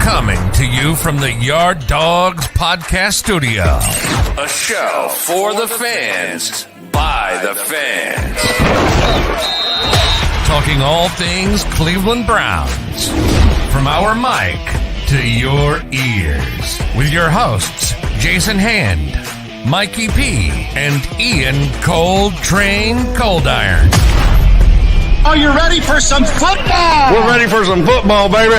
Coming to you from the Yard Dawgs podcast studio. A show for the fans, by the fans. Talking all things Cleveland Browns. From our mic to your ears. With your hosts, Jason Hand, Mikey P, and Ian ColdTrain Coldiron. Are you ready for some football? We're ready for some football, baby.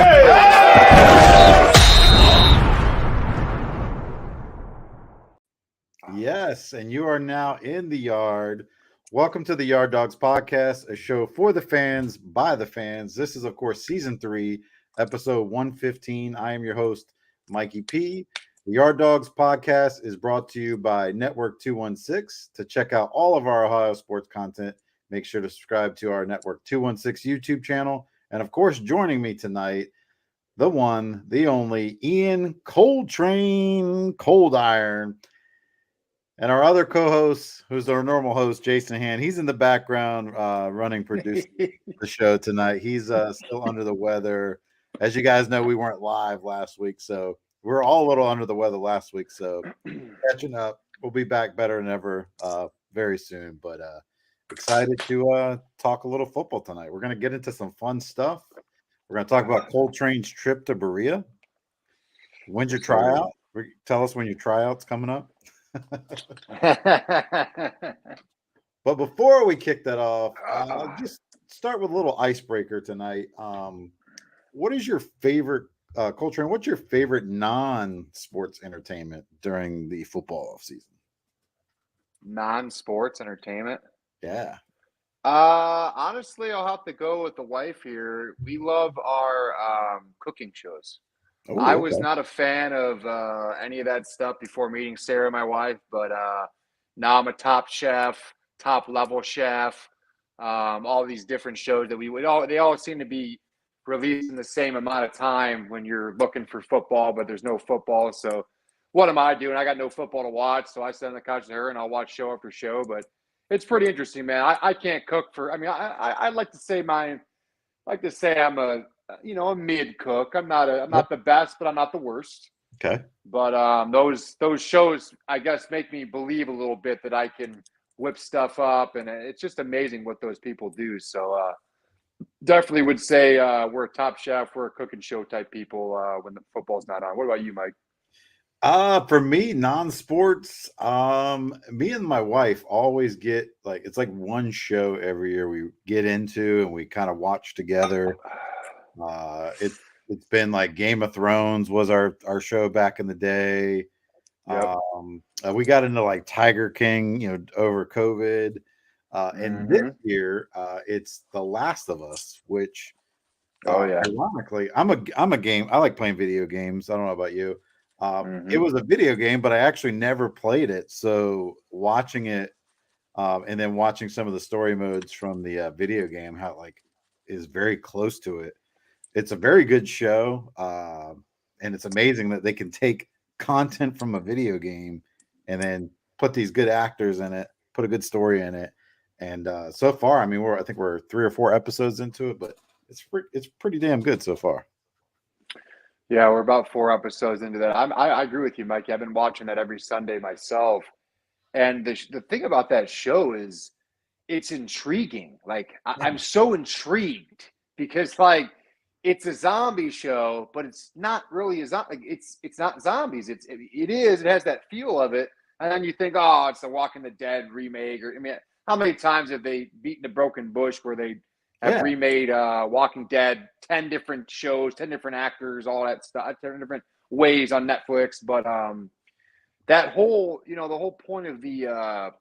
Yes, and you are now in the yard. Welcome to the Yard Dawgs podcast, a show for the fans, by the fans. This is, of course, season 3, episode 115. I am your host, Mikey P. The Yard Dawgs podcast is brought to you by Network 216. To check out all of our Ohio sports content, make sure to subscribe to our Network 216 YouTube channel. And, of course, joining me tonight, the one, the only, Ian ColdTrain Coldiron. And our other co-host, who's our normal host, Jason Hand, he's in the background producing the show tonight. He's still under the weather. As you guys know, we weren't live last week, so we're all a little under the weather last week. So catching up. We'll be back better than ever very soon. But excited to talk a little football tonight. We're going to get into some fun stuff. We're going to talk about ColdTrain's trip to Berea. When's your tryout? Tell us when your tryout's coming up. But before we kick that off, just start with a little icebreaker tonight. What is your favorite ColdTrain? What's your favorite non-sports entertainment during the football season? Non-sports entertainment? Yeah. Honestly, I'll have to go with the wife here. We love our cooking shows. Ooh, I was not a fan of any of that stuff before meeting Sarah, my wife, but now I'm a top chef, top level chef. All these different shows that they all seem to be released in the same amount of time when you're looking for football, but there's no football. So what am I doing? I got no football to watch, so I sit on the couch with her and I'll watch show after show. But it's pretty interesting, man. I can't cook for. I mean, I like to say I'm a mid cook. I'm not the best, but I'm not the worst. Okay. But those shows, I guess, make me believe a little bit that I can whip stuff up, and it's just amazing what those people do. So definitely would say we're a top chef, we're a cooking show type people when the football's not on. What about you, Mike? For me, non-sports, me and my wife always get it's like one show every year we get into and we kind of watch together. It's been like Game of Thrones was our show back in the day. Yep. We got into like Tiger King, over COVID. And this year, it's The Last of Us, which ironically, I like playing video games. I don't know about you. It was a video game, but I actually never played it. So watching it, and then watching some of the story modes from the video game, how it is very close to it. It's a very good show, and it's amazing that they can take content from a video game and then put these good actors in it, put a good story in it. And so far, I mean, I think we're 3 or 4 episodes into it, but it's pretty damn good so far. Yeah, we're about 4 episodes into that. I agree with you, Mike. I've been watching that every Sunday myself. And the thing about that show is it's intriguing. I'm so intrigued because it's a zombie show, but it's not really a zombie. It's not zombies. It has that feel of it. And then you think, oh, it's the Walking the Dead remake. How many times have they beaten a broken bush where they have remade Walking Dead, 10 different shows, 10 different actors, all that stuff, 10 different ways on Netflix. But that whole, the whole point of the,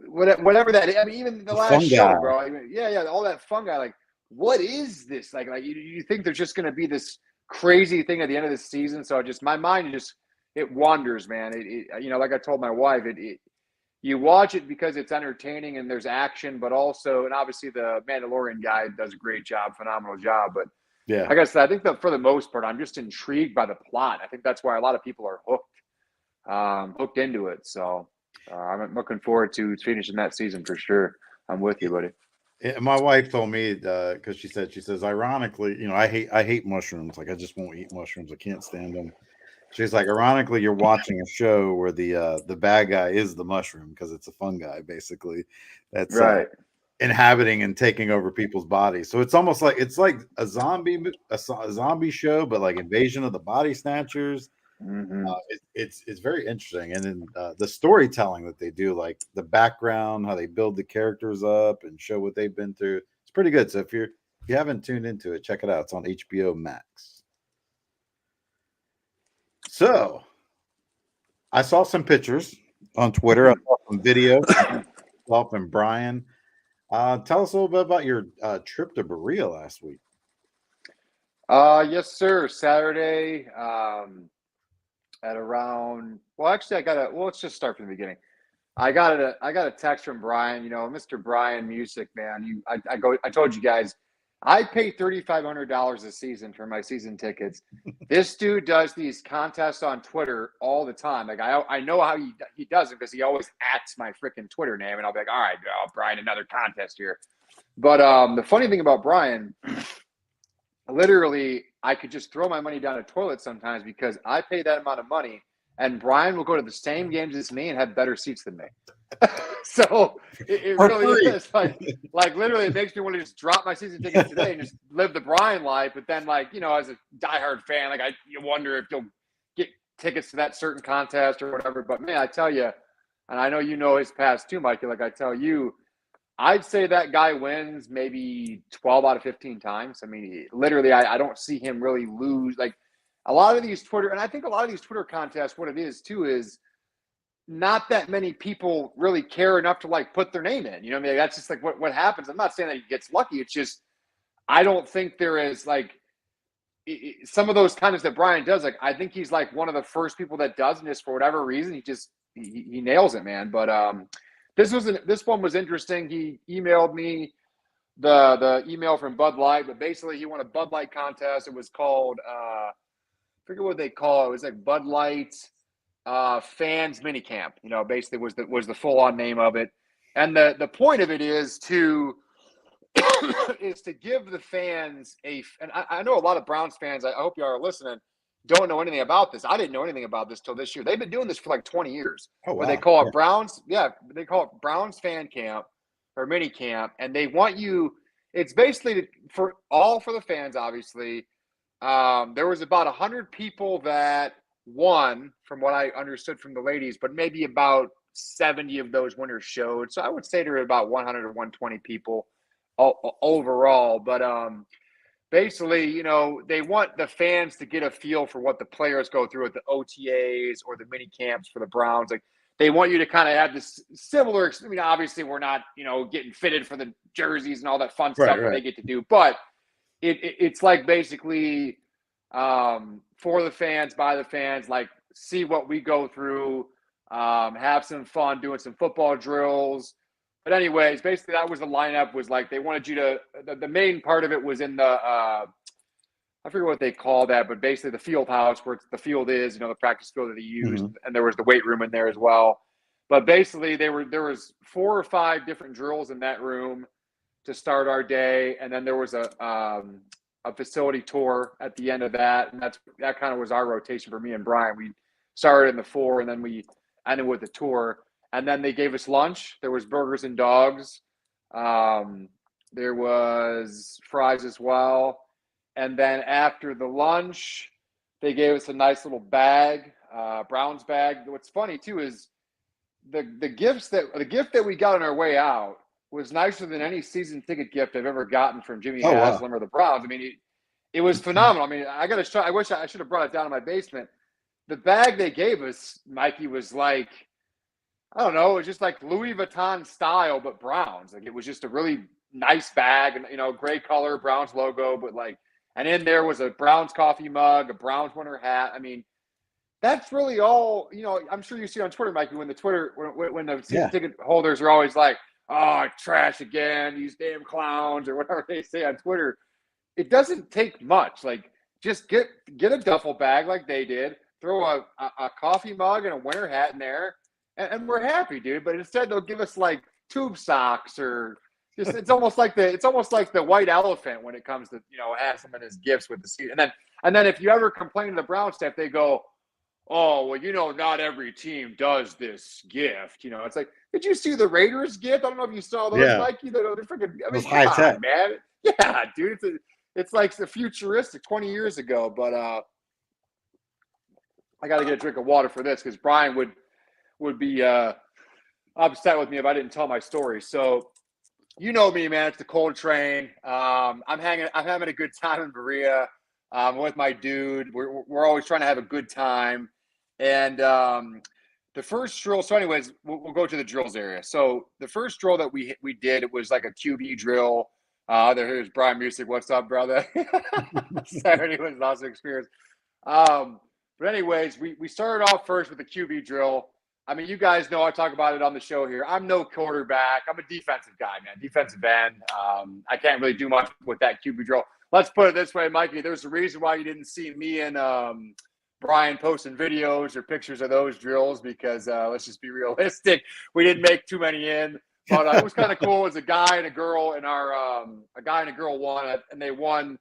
whatever that is. I mean, even the last show, bro. All that fungi. What is this? You think there's just going to be this crazy thing at the end of the season? So my mind it wanders, man. Like I told my wife, you watch it because it's entertaining and there's action, but also, and obviously the Mandalorian guy does a great job, phenomenal job. But yeah, like I said, I think that for the most part, I'm just intrigued by the plot. I think that's why a lot of people are hooked into it. So I'm looking forward to finishing that season for sure. I'm with you, buddy. My wife told me because she says ironically, I hate mushrooms. Like I just won't eat mushrooms. I can't stand them. She's like, ironically, you're watching a show where the bad guy is the mushroom because it's a fungi basically that's Right. inhabiting and taking over people's bodies. So it's almost like a zombie show, but like Invasion of the Body Snatchers. Mm-hmm. It's very interesting, and then the storytelling that they do, like the background, how they build the characters up and show what they've been through. It's pretty good. So if you haven't tuned into it, check it out. It's on HBO Max. So I saw some pictures on Twitter. I saw some video. Myself and Brian. Tell us a little bit about your trip to Berea last week. Yes, sir. Saturday, at around. Well, actually, let's just start from the beginning. I got a text from Brian. Mr. Brian Music, man. I told you guys, I pay $3,500 a season for my season tickets. This dude does these contests on Twitter all the time. Like I know how he does it because he always ats my freaking Twitter name, and I'll be like, all right, Brian, another contest here. But the funny thing about Brian, literally, I could just throw my money down a toilet sometimes because I pay that amount of money, and Brian will go to the same games as me and have better seats than me. So it really is like literally it makes me want to just drop my season tickets today and just live the Brian life. But then as a diehard fan, you wonder if you'll get tickets to that certain contest or whatever. But man, I tell you, and I know his past too, Mikey. Like I tell you, I'd say that guy wins maybe 12 out of 15 times. I mean, literally, I don't see him really lose. Like a lot of these Twitter, and I think a lot of these Twitter contests, what it is too is not that many people really care enough to put their name in. You know what I mean? That's just like what happens. I'm not saying that he gets lucky. It's just I don't think there is some of those contests that Brian does. Like I think he's like one of the first people that does, and just for whatever reason, he nails it, man. But this one was interesting. He emailed me the email from Bud Light, but basically he won a Bud Light contest. It was called I forget what they call it. It was like Bud Light fans mini camp. Basically was the full on name of it. And the point of it is to is to give the fans and I know a lot of Browns fans, I hope you are listening, don't know anything about this. I didn't know anything about this till this year. They've been doing this for like 20 years. Oh, wow. Where they call it Browns. Yeah, they call it Browns fan camp or mini camp. And they want you, it's basically for the fans, obviously. There was about 100 people that won, from what I understood from the ladies, but maybe about 70 of those winners showed. So I would say there were about 100 or 120 people overall. But basically, they want the fans to get a feel for what the players go through at the OTAs or the mini camps for the Browns. Like they want you to kind of have this similar. I mean, obviously, we're not getting fitted for the jerseys and all that fun stuff that they get to do, but it's like basically for the fans, by the fans, like see what we go through, have some fun doing some football drills. But anyways, basically that was the lineup. Was like they wanted you to. The main part of it was in the I forget what they call that, but basically the field house where the field is, the practice field that they used, and there was the weight room in there as well. But basically there was 4 or 5 different drills in that room to start our day, and then there was a facility tour at the end of that, and that kind of was our rotation for me and Brian. We started in the 4, and then we ended with the tour, and then they gave us lunch. There was burgers and dogs. There was fries as well, and then after the lunch, they gave us a nice little bag, Browns bag. What's funny too is the gift that we got on our way out was nicer than any season ticket gift I've ever gotten from Jimmy Haslam or the Browns. I mean, it was phenomenal. I mean, I wish I should have brought it down in my basement. The bag they gave us, Mikey, was like, I don't know, it was just like Louis Vuitton style, but Browns. Like it was just a really nice bag, and gray color, Browns logo, but and in there was a Browns coffee mug, a Browns winter hat. I mean, that's really all. I'm sure you see on Twitter, Mikey, when the season ticket holders are always like, "Oh, trash again, these damn clowns," or whatever they say on Twitter. It doesn't take much. Like, just get a duffel bag like they did, throw a coffee mug and a winter hat in there, and we're happy, dude. But instead, they'll give us like tube socks or Just it's almost like the white elephant when it comes to Haslam and his gifts with the seat. And then if you ever complain to the Brown staff, they go, "Oh, well, not every team does this gift." It's like, did you see the Raiders gift? I don't know if you saw those, Yeah. Mikey. They're freaking. I mean, high come tech, on, man. Yeah, dude. It's like the futuristic 20 years ago. But I got to get a drink of water for this because Brian would be upset with me if I didn't tell my story. So, you know me, man. It's the ColdTrain. I'm having a good time in Berea. With my dude. We're always trying to have a good time. And the first drill. So, anyways, we'll go to the drills area. So the first drill that we did, it was like a QB drill. Here's Brian Music. What's up, brother? Sorry, it was an awesome experience. But anyways, we started off first with the QB drill. I mean, you guys know I talk about it on the show here. I'm no quarterback. I'm a defensive guy, man. Defensive end. I can't really do much with that QB drill. Let's put it this way, Mikey. There's a reason why you didn't see me and Brian posting videos or pictures of those drills because let's just be realistic. We didn't make too many in. But it was kind of cool. It was a guy and a girl in our a guy and a girl won, and they won.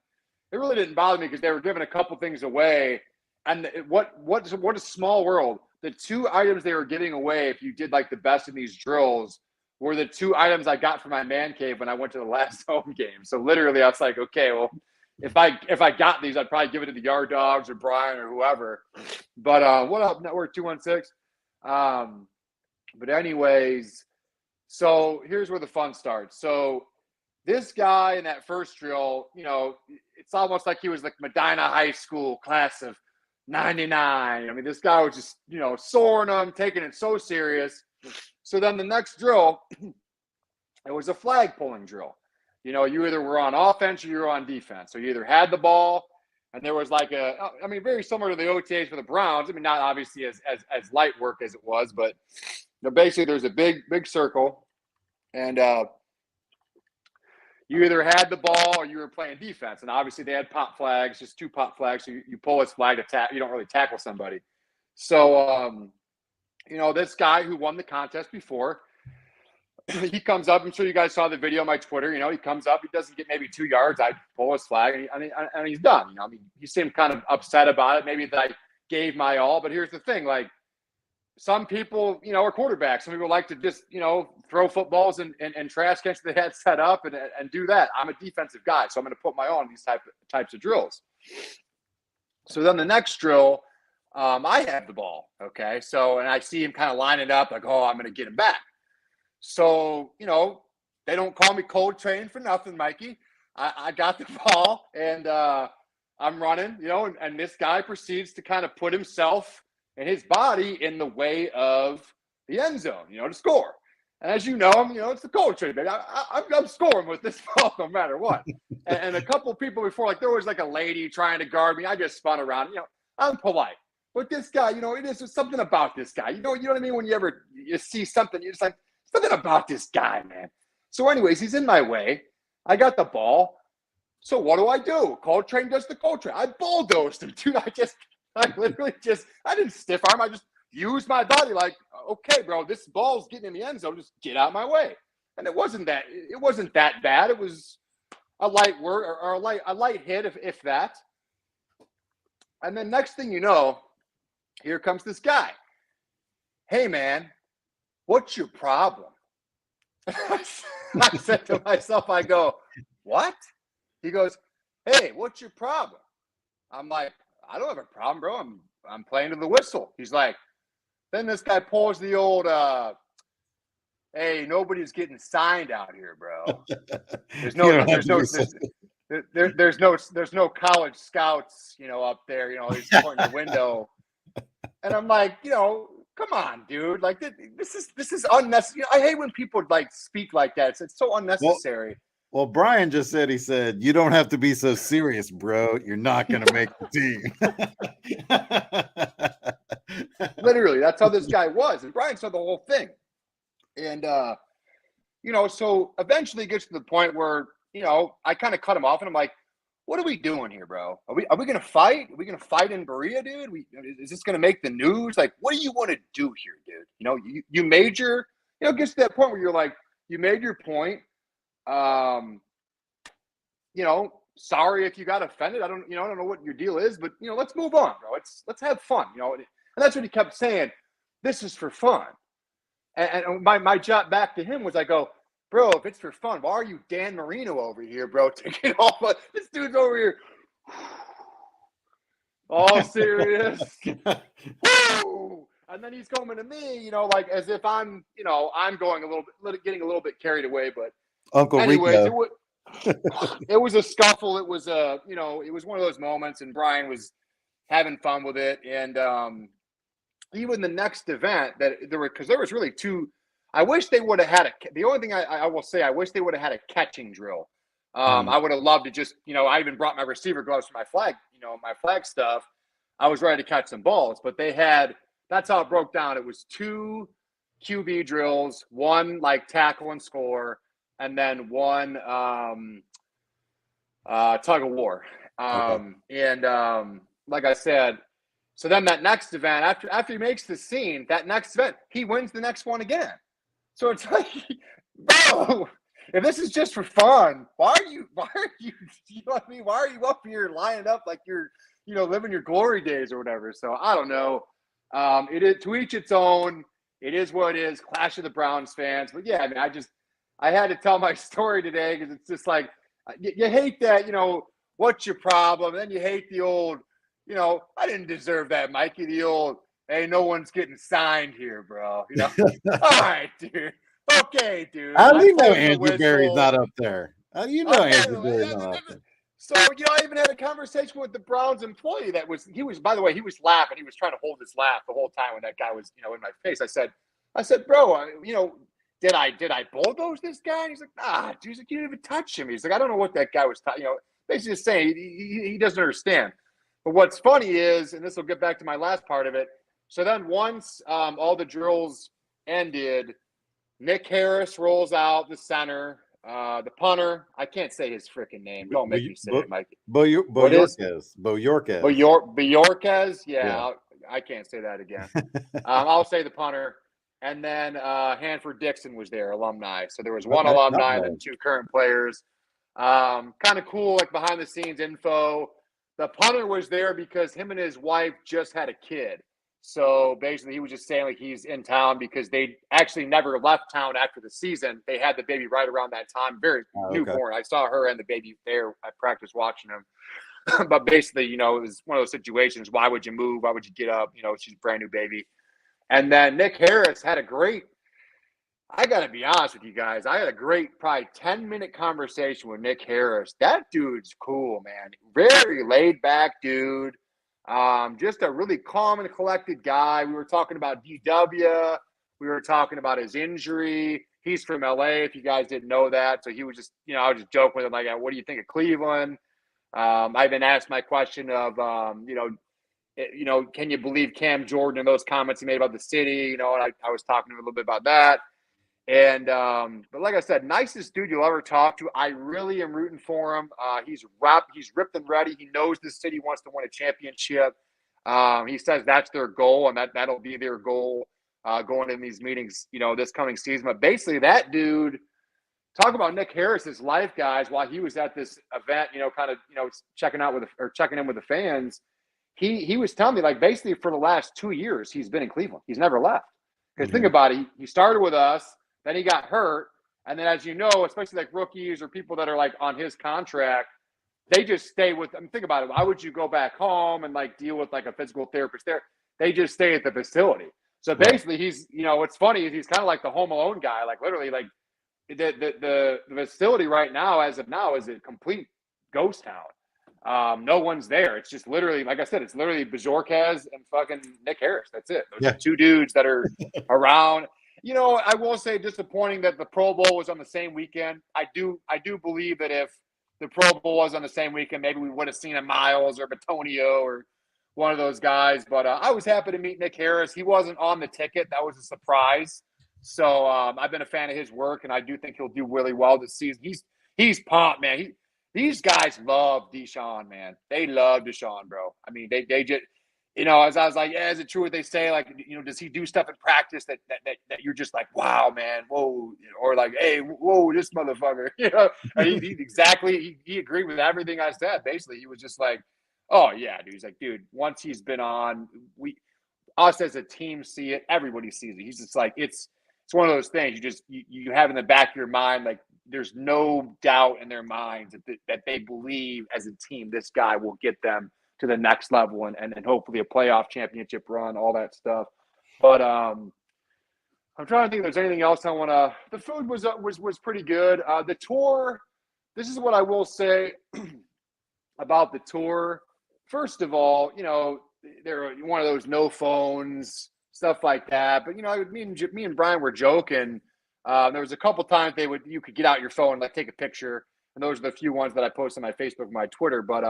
It really didn't bother me because they were giving a couple things away. And what a small world. The two items they were giving away, if you did like the best in these drills, were the two items I got from my man cave when I went to the last home game. So literally, I was like, okay, well, if I got these, I'd probably give it to the Yard Dogs or Brian or whoever. But what up, Network 216? But anyways, so here's where the fun starts. So this guy in that first drill, it's almost like he was like Medina High School class of 99. I mean, this guy was just, soaring them, taking it so serious. So then the next drill, it was a flag pulling drill. You either were on offense or you were on defense. So you either had the ball, and there was like very similar to the OTAs for the Browns. I mean, not obviously as light work as it was, but basically there's a big circle, and you either had the ball or you were playing defense. And obviously they had pop flags, just two pop flags. So you pull this flag to tap. You don't really tackle somebody. So, this guy who won the contest before, he comes up. I'm sure you guys saw the video on my Twitter. He comes up. He doesn't get maybe 2 yards. I pull his flag, and he's done. He seemed kind of upset about it. Maybe that I gave my all. But here's the thing. Like, some people, are quarterbacks. Some people like to just, throw footballs and trash cans they had set up and do that. I'm a defensive guy, so I'm going to put my own these types of drills. So then the next drill, I have the ball. Okay. So, and I see him kind of lining up like, oh, I'm going to get him back. So, they don't call me ColdTrain for nothing, Mikey. I got the ball and I'm running, and this guy proceeds to kind of put himself and his body in the way of the end zone, to score. And as you know, it's the ColdTrain, baby. I'm scoring with this ball no matter what. and a couple people before, like there was like a lady trying to guard me. I just spun around. I'm polite. But this guy, it is something about this guy. You know what I mean? When you see something, you're just like, something about this guy, man. So anyways, he's in my way. I got the ball. So what do? ColdTrain does the ColdTrain. I bulldozed him, dude. I literally I didn't stiff arm. I just used my body like, okay, bro, this ball's getting in the end zone. Just get out of my way. And it wasn't that bad. It was a light word or a light hit, if that. And then next thing you know, here comes this guy. Hey, man, what's your problem? I said to myself, I go, what? He goes, hey, what's your problem? I'm like, I don't have a problem, bro. I'm playing to the whistle. He's like, then this guy pulls the old, hey, nobody's getting signed out here, bro. There's no college scouts, up there, he's pointing the window. And I'm like, come on, dude. Like this is unnecessary. I hate when people like speak like that. It's so unnecessary. Well, Brian just said, he said, you don't have to be so serious, bro. You're not going to make the team. Literally, that's how this guy was. And Brian said the whole thing. And, so eventually it gets to the point where, I kind of cut him off and I'm like, what are we doing here, bro? Are we going to fight? Are we going to fight in Berea, dude? Is this going to make the news? Like, what do you want to do here, dude? You made your, it gets to that point where you're like, you made your point. Sorry if you got offended. I don't know what your deal is, but let's move on, bro. Let's have fun, and that's what he kept saying. This is for fun. And my job back to him was, I go, bro, if it's for fun, why are you Dan Marino over here, bro? Taking off. This dude's over here, all serious. Woo! And then he's coming to me, like as if I'm going getting a little bit carried away. But Uncle anyways, Rico. it was a scuffle. It was it was one of those moments, and Brian was having fun with it. And even the next event because there was really two. I wish they would have had the only thing I will say, I wish they would have had a catching drill. I would have loved to just, I even brought my receiver gloves for my flag, my flag stuff. I was ready to catch some balls, but that's how it broke down. It was 2 QB drills, one like tackle and score, and then one tug of war. And like I said, so then that next event, after he makes the scene, that next event, he wins the next one again. So it's like, bro, if this is just for fun, why are you know what I mean? Why are you up here lining up like you're, living your glory days or whatever? So I don't know. It is to each its own. It is what it is. Clash of the Browns fans. But yeah, I mean, I had to tell my story today because it's just like, you hate that, what's your problem? And then you hate the old, I didn't deserve that, Mikey. The old, hey, no one's getting signed here, bro. All right, dude. Okay, dude. How do you know Andrew Berry's not up there? How do you know Andrew Berry's not up there? So, I even had a conversation with the Browns employee by the way, he was laughing. He was trying to hold his laugh the whole time when that guy was, in my face. I said, bro, did I bulldoze this guy? And he's like, nah, dude, you didn't even touch him. He's like, I don't know what that guy was, basically just saying he doesn't understand. But what's funny is, and this will get back to my last part of it. So then once all the drills ended, Nick Harris rolls out the center. The punter, I can't say his freaking name. Don't make me say it, Mike. Boyorquez. Boyorquez. Yeah. I can't say that again. I'll say the punter. And then Hanford Dixon was there, alumni. So there was one alumni and then 2 current players. Kind of cool, like behind the scenes info. The punter was there because him and his wife just had a kid. So basically, he was just saying like he's in town because they actually never left town after the season. They had the baby right around that time, very newborn. I saw her and the baby there at practice watching him. But basically, it was one of those situations. Why would you move? Why would you get up? She's a brand new baby. And then Nick Harris had I got to be honest with you guys. I had a great, probably 10-minute conversation with Nick Harris. That dude's cool, man. Very laid back dude. Just a really calm and collected guy. We were talking about DW. We were talking about his injury. He's from LA, if you guys didn't know that. So he was just, I was just joking with him, like, what do you think of Cleveland? I even asked my question of, can you believe Cam Jordan and those comments he made about the city? And I was talking to him a little bit about that. And, but like I said, nicest dude you'll ever talk to. I really am rooting for him. He's ripped and ready. He knows the city wants to win a championship. He says that's their goal, and that'll be their goal going in these meetings, this coming season. But basically that dude, talk about Nick Harris's life, guys, while he was at this event, checking in with the fans. He was telling me, like, basically for the last 2 years, he's been in Cleveland. He's never left. Because think about it, he started with us. Then he got hurt. And then, as you know, especially like rookies or people that are like on his contract, they just stay with them. Think about it. Why would you go back home and like deal with like a physical therapist there? They just stay at the facility. So basically he's, what's funny is he's kind of like the Home Alone guy. Like literally like the facility right now, as of now, is a complete ghost town. No one's there. It's just literally, like I said, it's literally Bajorquez and fucking Nick Harris. That's it. Those are 2 dudes that are around. I will say disappointing that the Pro Bowl was on the same weekend. I do believe that if the Pro Bowl was on the same weekend, maybe we would have seen a Miles or Batonio or one of those guys. But I was happy to meet Nick Harris. He wasn't on the ticket. That was a surprise. So I've been a fan of his work, and I do think he'll do really well this season. He's pumped, man. These guys love Deshaun, man. They love Deshaun, bro. I mean, they just as I was like, yeah, is it true what they say? Like, does he do stuff in practice that you're just like, wow, man, whoa, or like, hey, whoa, this motherfucker, And he agreed with everything I said. Basically, he was just like, oh yeah, dude. He's like, dude, once he's been on, us as a team see it, everybody sees it. He's just like, it's one of those things you have in the back of your mind, like there's no doubt in their minds that they believe as a team this guy will get them to the next level and hopefully a playoff championship run, all that stuff. But I'm trying to think if there's anything else I want to. The food was pretty good. The tour, this is what I will say about the tour. First of all, they're one of those no phones, stuff like that. But me and Brian were joking. There was a couple times you could get out your phone and like take a picture, and those are the few ones that I post on my Facebook and my Twitter. But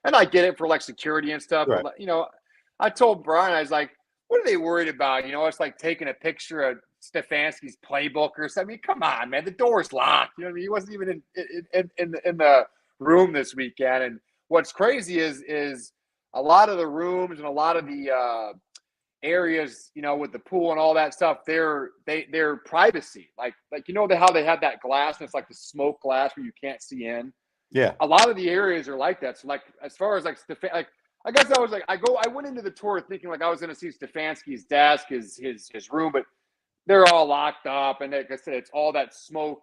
and I get it for like security and stuff. Right. But I told Brian, I was like, what are they worried about? It's like taking a picture of Stefanski's playbook or something. I mean, come on, man, the door's locked. You know what I mean? He wasn't even in the room this weekend. And what's crazy is a lot of the rooms and a lot of the areas, with the pool and all that stuff, they're privacy. Like how they have that glass and it's like the smoke glass where you can't see in. Yeah. A lot of the areas are like that. So like as far as like I guess I was like I went into the tour thinking like I was going to see Stefanski's desk, his room, but they're all locked up, and like I said, it's all that smoke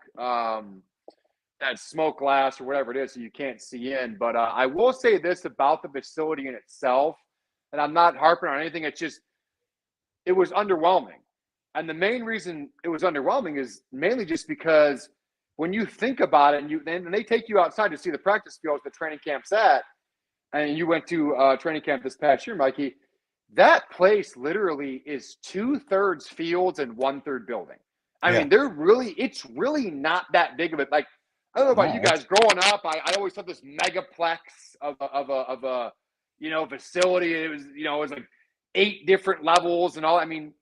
glass or whatever it is, so you can't see in. But I will say this about the facility in itself, and I'm not harping on anything. It's just it was underwhelming, and the main reason it was underwhelming is mainly just because when you think about it, and they take you outside to see the practice fields, the training camp's at, and you went to training camp this past year, Mikey, that place literally is 2/3 fields and 1/3 building. I mean, it's really not that big of it. Like, I don't know about you guys. Growing up, I always thought this megaplex of a facility. It was it was like 8 different levels and all. I mean,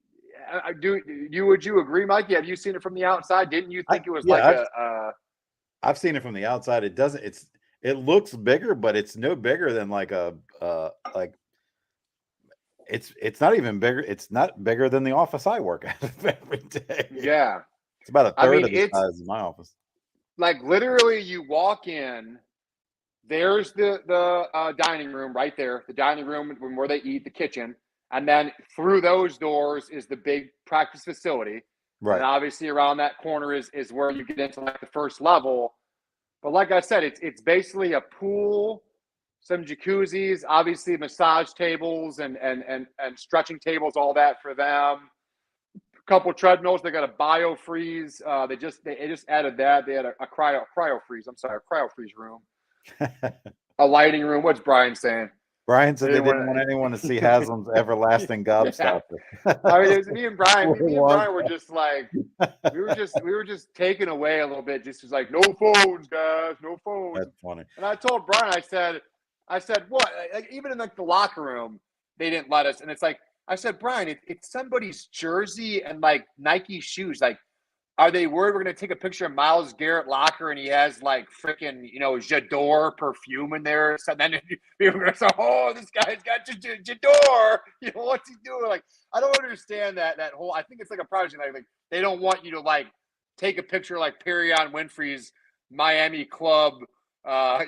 would you agree, Mikey? Have you seen it from the outside? Didn't you think it was I've seen it from the outside. It looks bigger, but it's no bigger than like it's not even bigger. It's not bigger than the office I work at every day. Yeah. It's about a third of the size of my office. Like literally you walk in, there's the dining room right there, the dining room where they eat, the kitchen. And then through those doors is the big practice facility. Right. And obviously around that corner is where you get into like the first level. But like I said, it's basically a pool, some jacuzzis, obviously massage tables and stretching tables, all that for them. A couple treadmills. They got a biofreeze. They just added that. They had a cryo freeze room. A lighting room. What's Brian saying? Brian said they didn't want anyone to see Haslam's everlasting gobstopper. I mean, it was me and Brian. Me and Brian were just like, we were just taken away a little bit. Just was like, no phones, guys, no phones. That's funny. And I told Brian, I said, what? Like, even in like the locker room, they didn't let us. And it's like, I said, Brian, it's somebody's jersey and like Nike shoes. Like, are they worried we're going to take a picture of Myles Garrett locker and he has like freaking, J'adore perfume in there? So then people are going to say, oh, this guy's got J'adore. What's he doing? Like, I don't understand that whole, I think it's like a project. Like they don't want you to like take a picture like Perion Winfrey's Miami Club, right.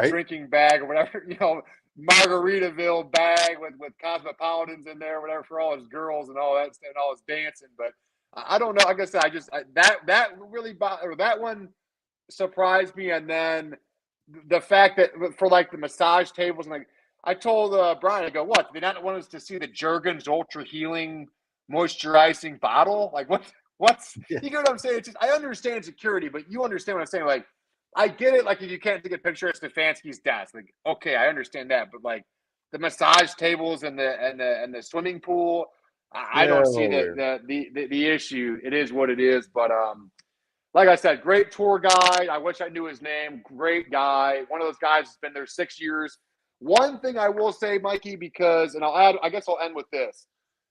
Drinking bag or whatever, Margaritaville bag with Cosmopolitans in there, whatever, for all his girls and all that and all his dancing. But I don't know. Like I said, that really that one surprised me. And then the fact that for like the massage tables and like I told Brian, I go, what? Do they not want us to see the Jergens Ultra Healing moisturizing bottle? Like what's you get what I'm saying? It's just, I understand security, but you understand what I'm saying. Like I get it. Like if you can't take a picture of Stefanski's desk, like okay, I understand that. But like the massage tables and the swimming pool. I don't see the issue. It is what it is. But like I said, great tour guide. I wish I knew his name. Great guy. One of those guys has been there 6 years. One thing I will say, Mikey, because I guess I'll end with this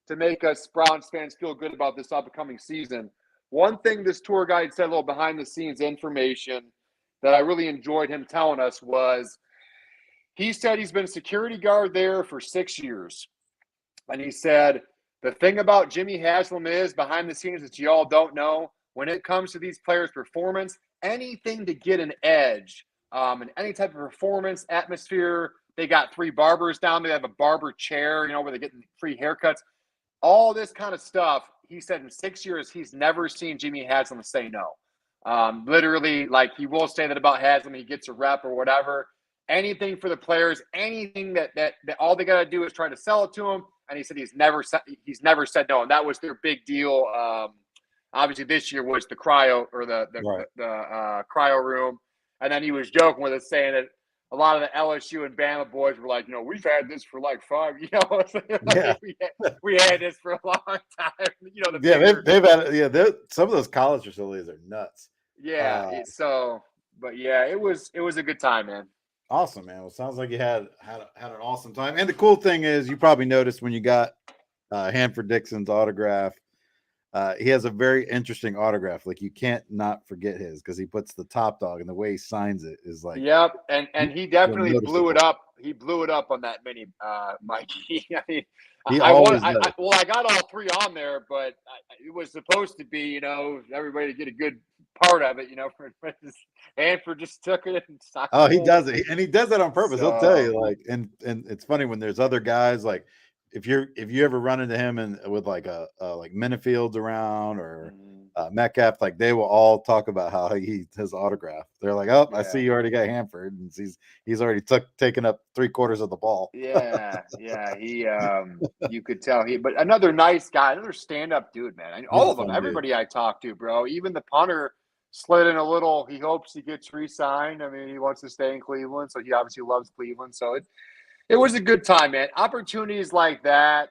to make us Browns fans feel good about this upcoming season. One thing this tour guide said, a little behind the scenes information that I really enjoyed him telling us was he said he's been a security guard there for 6 years. And he said, the thing about Jimmy Haslam is, behind the scenes that you all don't know, when it comes to these players' performance, anything to get an edge, and any type of performance atmosphere. They got 3 barbers down there. They have a barber chair, where they get free haircuts. All this kind of stuff. He said in 6 years, he's never seen Jimmy Haslam say no. Literally, like, he will say that about Haslam. He gets a rep or whatever. Anything for the players, anything that all they got to do is try to sell it to him. And he said he's never said no. And that was their big deal. Obviously, this year was the cryo or the cryo room. And then he was joking with us, saying that a lot of the LSU and Bama boys were like, we've had this for like 5 years. Yeah. we had this for a long time. They've had some of those college facilities are nuts. Yeah. But yeah, it was a good time, man. Awesome, man. Well, sounds like you had an awesome time. And the cool thing is, you probably noticed when you got Hanford Dixon's autograph, he has a very interesting autograph. Like, you can't not forget his, because he puts the top dog, and the way he signs it is like. Yep, and he definitely blew it up. He blew it up on that mini, Mikey. I mean, I got all 3 on there, but it was supposed to be, everybody to get a good part of it, Hanford just took it and stopped. Oh, he does it, and he does it on purpose. He'll tell you, like, and it's funny when there's other guys, like, if you ever run into him and with like like Minifield's around or Metcalf, like, they will all talk about how his autograph. They're like, oh, yeah. I see you already got Hanford, and he's already taken up 3/4 of the ball. Yeah. He you could tell but another nice guy, another stand-up dude, man. All of them, everybody I talked to, bro. Even the punter slid in a little. He hopes he gets re-signed. I mean, he wants to stay in Cleveland, so he obviously loves Cleveland. So it was a good time, man. Opportunities like that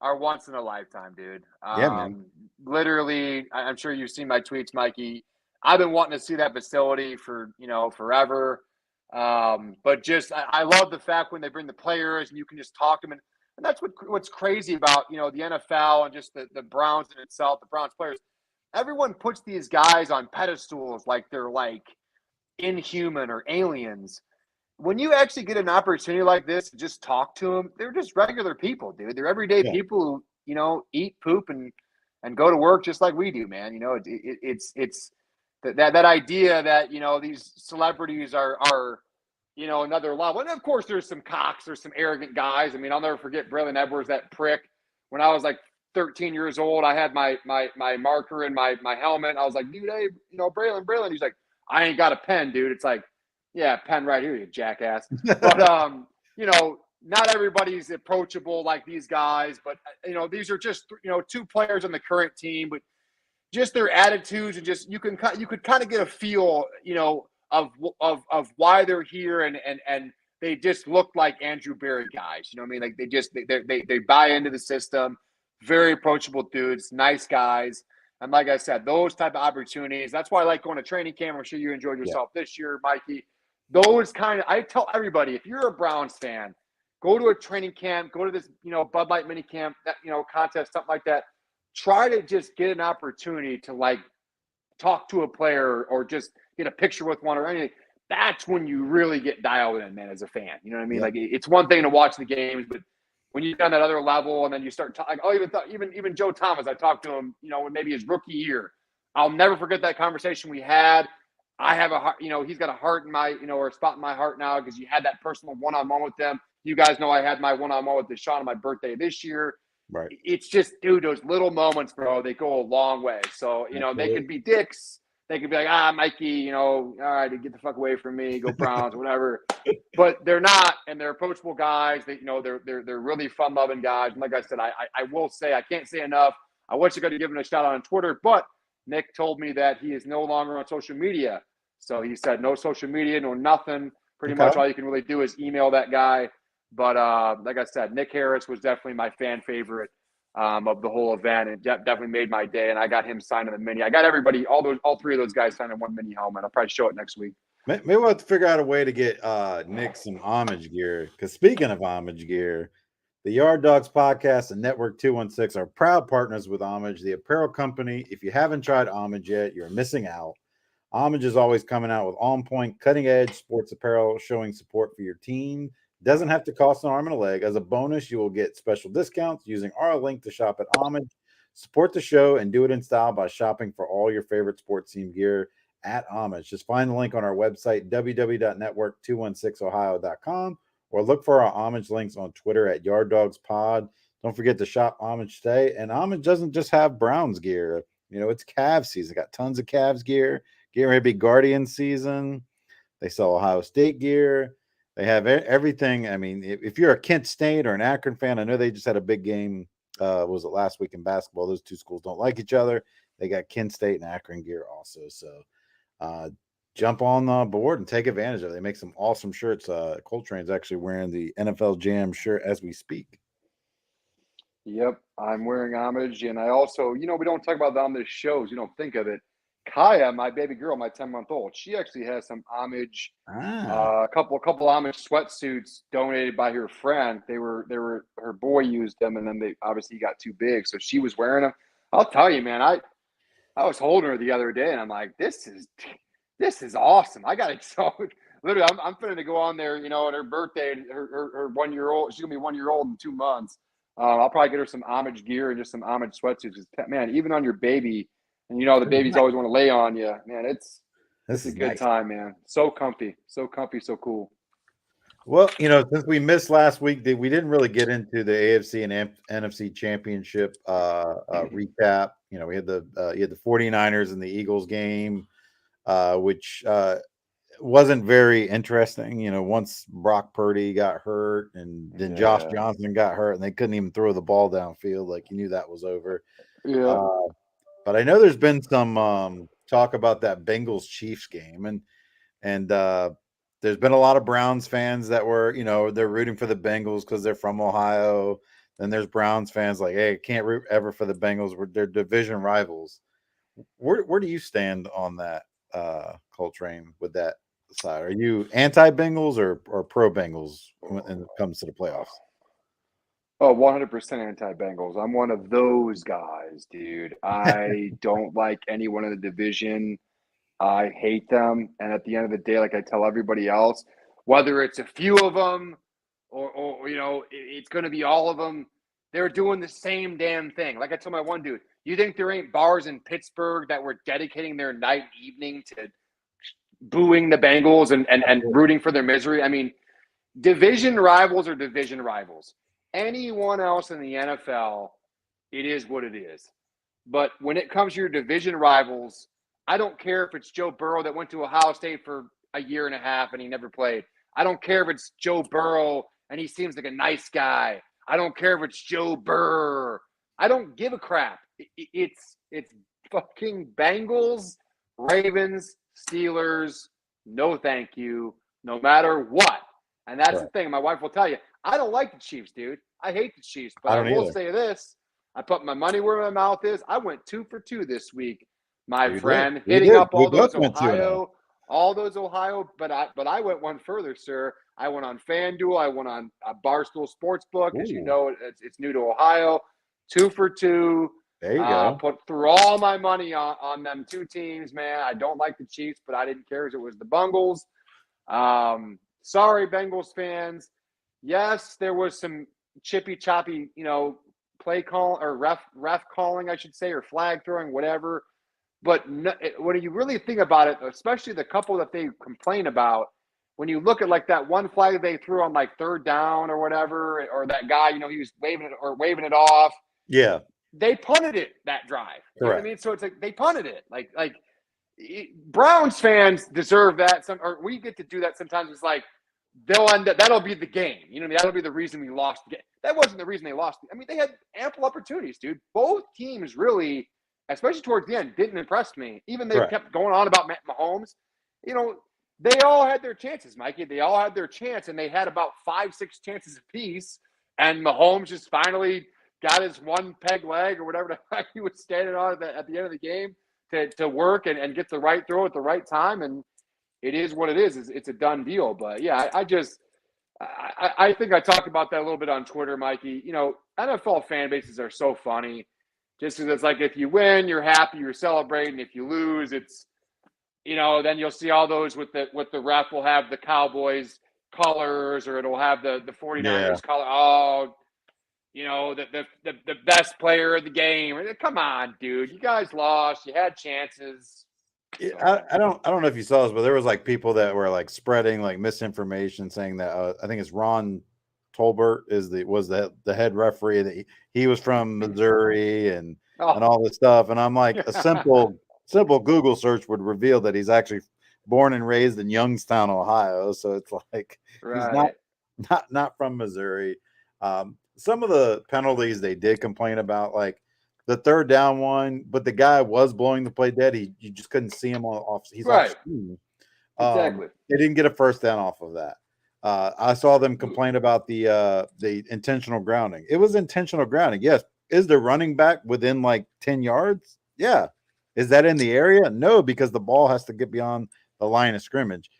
are once in a lifetime, dude. Yeah, man. Literally, I'm sure you've seen my tweets, Mikey. I've been wanting to see that facility for, forever. But just, I love the fact when they bring the players and you can just talk to them. And that's what's crazy about, the NFL and just the Browns in itself, the Browns players. Everyone puts these guys on pedestals like they're like inhuman or aliens. When you actually get an opportunity like this to just talk to them, they're just regular people, dude. They're everyday people who, eat, poop, and go to work just like we do, man. It's that idea that, these celebrities are another level. And of course, there's some cocks, there's some arrogant guys. I mean, I'll never forget Braylon Edwards, that prick. When I was like 13 years old, I had my marker and my helmet. I was like, dude, hey, Braylon. He's like, I ain't got a pen, dude. It's like, yeah, pen right here, you jackass. But, not everybody's approachable like these guys. But, these are just, 2 players on the current team. But just their attitudes and just you could kind of get a feel, of why they're here. And they just look like Andrew Berry guys. You know what I mean? Like, they buy into the system. Very approachable dudes, nice guys. And like I said, those type of opportunities, that's why I like going to training camp. I'm sure you enjoyed yourself this year, Mikey. I tell everybody, if you're a Browns fan, go to a training camp, go to this, Bud Light mini camp, that, contest, something like that. Try to just get an opportunity to, like, talk to a player or just get a picture with one or anything. That's when you really get dialed in, man, as a fan. You know what I mean? Yeah. Like, it's one thing to watch the games, but when you're on that other level and then you start talking, even Joe Thomas, I talked to him, when maybe his rookie year. I'll never forget that conversation we had. I have a heart, he's got a heart in my, or a spot in my heart now because you had that personal one-on-one with them. You guys know I had my one-on-one with Deshaun on my birthday this year. Right. It's just, dude, those little moments, bro, they go a long way. So, they could be dicks. They could be like, Mikey, all right, get the fuck away from me, go Browns, whatever. But they're not, and they're approachable guys. They, they're really fun-loving guys. And like I said, I will say, I can't say enough. I wish I could have given a shout out on Twitter, but Nick told me that he is no longer on social media. So he said no social media, no nothing. Pretty much all you can really do is email that guy. But like I said, Nick Harris was definitely my fan favorite of the whole event. It definitely made my day, and I got him signed in the mini. I got everybody, all 3 of those guys signed in one mini helmet. I'll probably show it next week. Maybe we'll have to figure out a way to get Nick some homage gear. Because speaking of homage gear, the Yard Dogs podcast and Network 216 are proud partners with Homage, the apparel company. If you haven't tried Homage yet, you're missing out. Homage is always coming out with on-point, cutting-edge sports apparel, showing support for your team, Doesn't have to cost an arm and a leg. As a bonus, you will get special discounts using our link to shop at Homage. Support the show and do it in style by shopping for all your favorite sports team gear at Homage. Just find the link on our website, www.network216ohio.com, or look for our Homage links on Twitter at YardDogsPod. Don't forget to shop Homage today. And Homage doesn't just have Browns gear. It's Cavs season. Got tons of Cavs gear. Getting ready to be Guardian season. They sell Ohio State gear. They have everything. I mean, if you're a Kent State or an Akron fan, I know they just had a big game. Was it last week in basketball? Those two schools don't like each other. They got Kent State and Akron gear also. So jump on the board and take advantage of it. They make some awesome shirts. ColdTrain's actually wearing the NFL Jam shirt as we speak. Yep, I'm wearing Homage, and I also, we don't talk about that on the shows. You don't think of it. Kaya, my baby girl, my 10-month-old, she actually has some Homage, a couple Homage sweatsuits donated by her friend. They were her boy used them, and then they obviously got too big, so she was wearing them. I'll tell you, man, I was holding her the other day, and I'm like, this is awesome. I got it. So literally, I'm finna to go on there, on her birthday, her 1 year old. She's gonna be 1 year old in 2 months. I'll probably get her some Homage gear and just some Homage sweatsuits. Man, even on your baby. And the babies always want to lay on you, man. It's a good time, man. So comfy, so cool. Well, since we missed last week, we didn't really get into the AFC and NFC championship recap. We had the 49ers and the Eagles game, which wasn't very interesting. Once Brock Purdy got hurt and then Josh Johnson got hurt and they couldn't even throw the ball downfield, like you knew that was over. Yeah. But I know there's been some talk about that Bengals Chiefs game, and there's been a lot of Browns fans that were, they're rooting for the Bengals because they're from Ohio. Then there's Browns fans like, hey, I can't root ever for the Bengals. They're division rivals. Where do you stand on that, ColdTrain, with that side? Are you anti-Bengals or pro-Bengals when it comes to the playoffs? Oh, 100% anti-Bengals. I'm one of those guys, dude. I don't like anyone in the division. I hate them. And at the end of the day, like I tell everybody else, whether it's a few of them or it's going to be all of them, they're doing the same damn thing. Like I told my one dude, you think there ain't bars in Pittsburgh that were dedicating their night and evening to booing the Bengals and rooting for their misery? I mean, division rivals are division rivals. Anyone else in the NFL, it is what it is. But when it comes to your division rivals, I don't care if it's Joe Burrow that went to Ohio State for a year and a half and he never played. I don't care if it's Joe Burrow and he seems like a nice guy. I don't care if it's Joe Burr. I don't give a crap. It's fucking Bengals, Ravens, Steelers, no thank you, no matter what. And that's the thing. My wife will tell you, I don't like the Chiefs, dude. I hate the Chiefs. But I will say this. I put my money where my mouth is. I went 2 for 2 this week, my friend. Hitting up all those Ohio, but I went one further, sir. I went on FanDuel. I went on Barstool Sportsbook. As you know, it's new to Ohio. 2 for 2. There you go. Put through all my money on them 2 teams, man. I don't like the Chiefs, but I didn't care as it was the Bengals. Sorry, Bengals fans. Yes, there was some chippy choppy, play call or ref calling, I should say, or flag throwing, whatever. But when you really think about it, especially the couple that they complain about, when you look at like that one flag they threw on like 3rd down or whatever, or that guy, he was waving it off. Yeah. They punted it that drive. You know what I mean? So it's like they punted it. Like Browns fans deserve that. Or we get to do that sometimes. It's like that'll be the game. You know what I mean? That'll be the reason we lost the game. That wasn't the reason they lost. I mean, they had ample opportunities, dude. Both teams really, especially towards the end, didn't impress me. Even they kept going on about Mahomes. They all had their chances, Mikey. They all had their chance, and they had about 5-6 chances apiece. And Mahomes just finally got his one peg leg or whatever the heck he was standing on at the end of the game to work and get the right throw at the right time. And it is what it is. It's a done deal. But, yeah, I think I talked about that a little bit on Twitter, Mikey. NFL fan bases are so funny. Just because it's like if you win, you're happy, you're celebrating. If you lose, it's, then you'll see all those with the ref will have the Cowboys colors, or it'll have the 49ers Yeah. color. Oh, the best player of the game. Come on, dude. You guys lost. You had chances. I don't know if you saw this, but there was like people that were like spreading like misinformation, saying that I think it's Ron Tolbert was the head referee, that he was from Missouri and all this stuff. And I'm like, a simple Google search would reveal that he's actually born and raised in Youngstown, Ohio. So it's like he's not from Missouri. Some of the penalties they did complain about, like the third down one, but the guy was blowing the play dead. You just couldn't see him off. He's off screen. Exactly. They didn't get a first down off of that. I saw them complain about the intentional grounding. It was intentional grounding. Yes. Is the running back within like 10 yards? Yeah. Is that in the area? No, because the ball has to get beyond the line of scrimmage.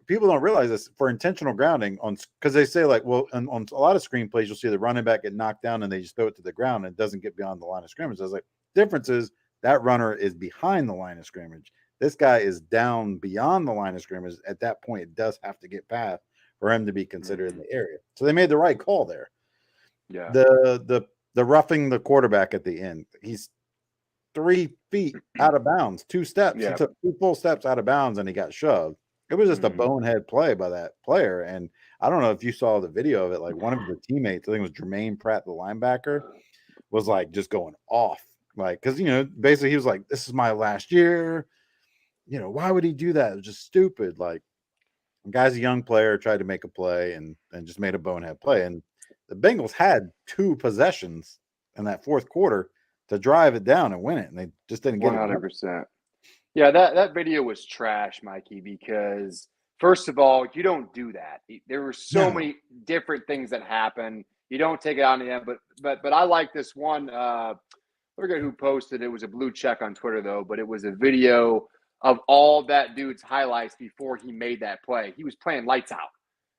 People don't realize this, for intentional grounding, because they say like, well, on a lot of screenplays, you'll see the running back get knocked down and they just throw it to the ground and it doesn't get beyond the line of scrimmage. I was like, difference is that runner is behind the line of scrimmage. This guy is down beyond the line of scrimmage. At that point, it does have to get past for him to be considered in the area. So they made the right call there. Yeah. The roughing the quarterback at the end, he's 3 feet out of bounds, 2 steps. Yeah. He took 2 full steps out of bounds and he got shoved. It was just a bonehead play by that player. And I don't know if you saw the video of it. Like one of the teammates, I think it was Jermaine Pratt, the linebacker, was like just going off. Like, because, basically he was like, this is my last year. Why would he do that? It was just stupid. Like, the guy's a young player, tried to make a play and just made a bonehead play. And the Bengals had 2 possessions in that fourth quarter to drive it down and win it. And they just didn't get 100%. Yeah, that video was trash, Mikey, because first of all, you don't do that. There were so many different things that happened. You don't take it on the end, but I like this one. I forget who posted it. It was a blue check on Twitter though, but it was a video of all that dude's highlights before he made that play. He was playing lights out.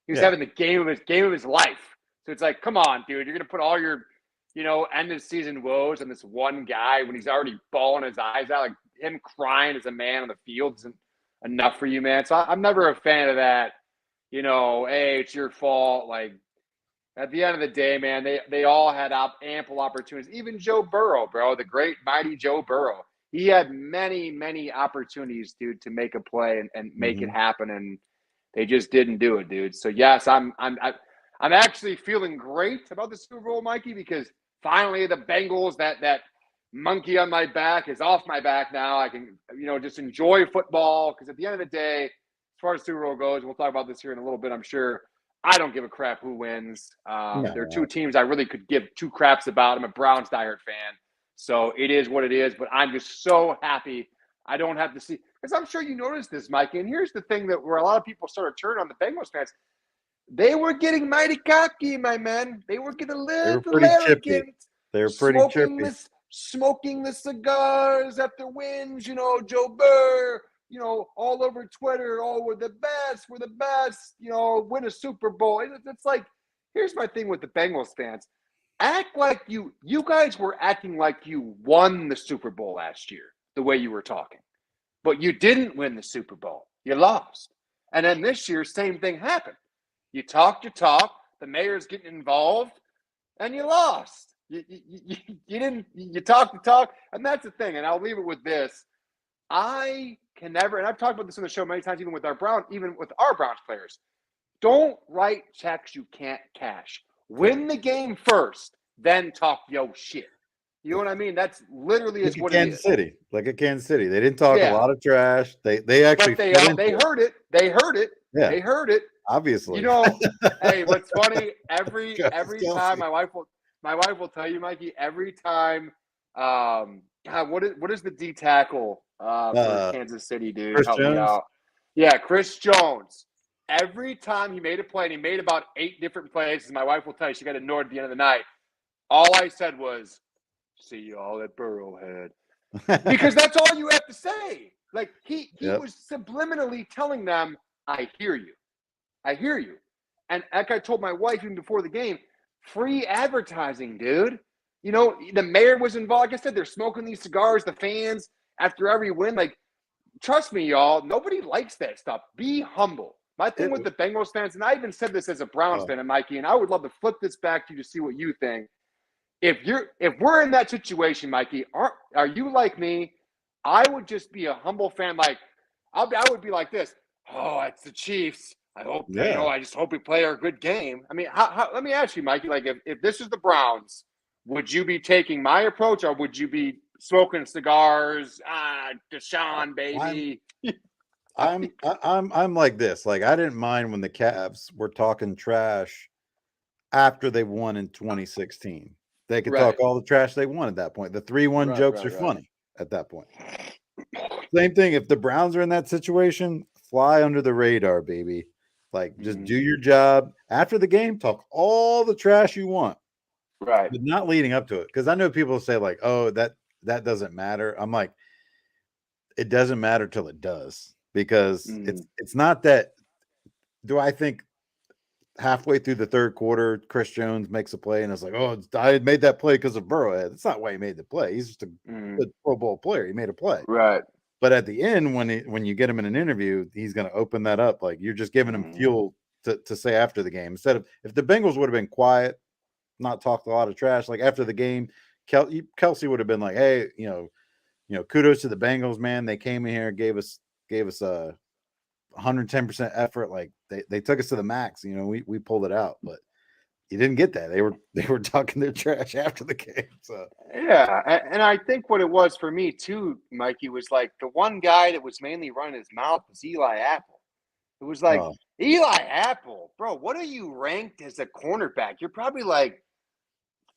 He was having the game of his life. So it's like, come on, dude, you're gonna put all your end of season woes on this one guy when he's already bawling his eyes out. Like, him crying as a man on the field isn't enough for you, man. So I'm never a fan of that. Hey, it's your fault. Like, at the end of the day, man, they all had ample opportunities. Even Joe Burrow, bro, the great mighty Joe Burrow. He had many, many opportunities, dude, to make a play and make it happen, and they just didn't do it, dude. So yes, I'm actually feeling great about the Super Bowl, Mikey, because finally the Bengals, that monkey on my back is off my back now. I can, just enjoy football, because at the end of the day, as far as Super Bowl goes, we'll talk about this here in a little bit, I'm sure. I don't give a crap who wins. There are 2 teams I really could give 2 craps about. I'm a Browns diehard fan, so it is what it is. But I'm just so happy I don't have to see, because I'm sure you noticed this, Mikey. And here's the thing where a lot of people started turning on the Bengals fans. They were getting mighty cocky, my man. They were getting a little arrogant. They were pretty chippy. Smoking the cigars after wins, Joe Burr, all over Twitter. Oh, we're the best, win a Super Bowl. It's like, here's my thing with the Bengals fans. Act like you guys were acting like you won the Super Bowl last year, the way you were talking. But you didn't win the Super Bowl. You lost. And then this year, same thing happened. You talk your talk, the mayor's getting involved, and you lost. You talk the talk, and that's the thing. And I'll leave it with this. I can never, and I've talked about this on the show many times, even with our Browns players. Don't write checks you can't cash. Win the game first, then talk yo shit. You know what I mean? That's literally is what it is. Like at Kansas City, they didn't talk a lot of trash. They actually they heard it. They heard it. Yeah. They heard it. Obviously. Hey, what's funny? Every time my wife will tell you, Mikey. Every time, what is the D tackle for Kansas City, dude? Chris Help Jones? me out. Yeah, Chris Jones. Every time he made a play, and he made about 8 different plays, and my wife will tell you she got ignored at the end of the night. All I said was, "See y'all at Burrowhead," because that's all you have to say. Like he was subliminally telling them, "I hear you, I hear you." And like I told my wife even before the game, free advertising, dude. The mayor was involved. Like I said, they're smoking these cigars. The fans after every win, like, trust me, y'all. Nobody likes that stuff. Be humble. My thing with the Bengals fans, and I even said this as a Browns fan, and Mikey, and I would love to flip this back to you to see what you think. If we're in that situation, Mikey, are you like me? I would just be a humble fan. Like I would be like this. Oh, it's the Chiefs. I hope I just hope we play our good game. I mean, how let me ask you, Mikey. Like, if this is the Browns, would you be taking my approach, or would you be smoking cigars? Deshaun, baby. I'm like this. Like, I didn't mind when the Cavs were talking trash after they won in 2016. They could talk all the trash they want at that point. The 3-1 jokes are funny at that point. Same thing. If the Browns are in that situation, fly under the radar, baby. Like, just do your job. After the game, talk all the trash you want. Right. But not leading up to it. Because I know people say, like, oh, that doesn't matter. I'm like, it doesn't matter till it does. Because it's not that. Do I think halfway through the third quarter, Chris Jones makes a play and it's like, oh, I made that play because of Burrowhead. That's not why he made the play. He's just a good Pro Bowl player. He made a play. Right. But at the end, when you get him in an interview, he's going to open that up. Like, you're just giving him fuel to say after the game. Instead of, if the Bengals would have been quiet, not talked a lot of trash, like after the game, Kelsey would have been like, hey, kudos to the Bengals, man. They came in here and gave us a 110% effort. Like they took us to the max. We pulled it out, but you didn't get that. They were talking their trash after the game. So yeah, and I think what it was for me too, Mikey, was like the one guy that was mainly running his mouth was Eli Apple. It was like, Eli Apple, bro, what are you ranked as a cornerback? You're probably like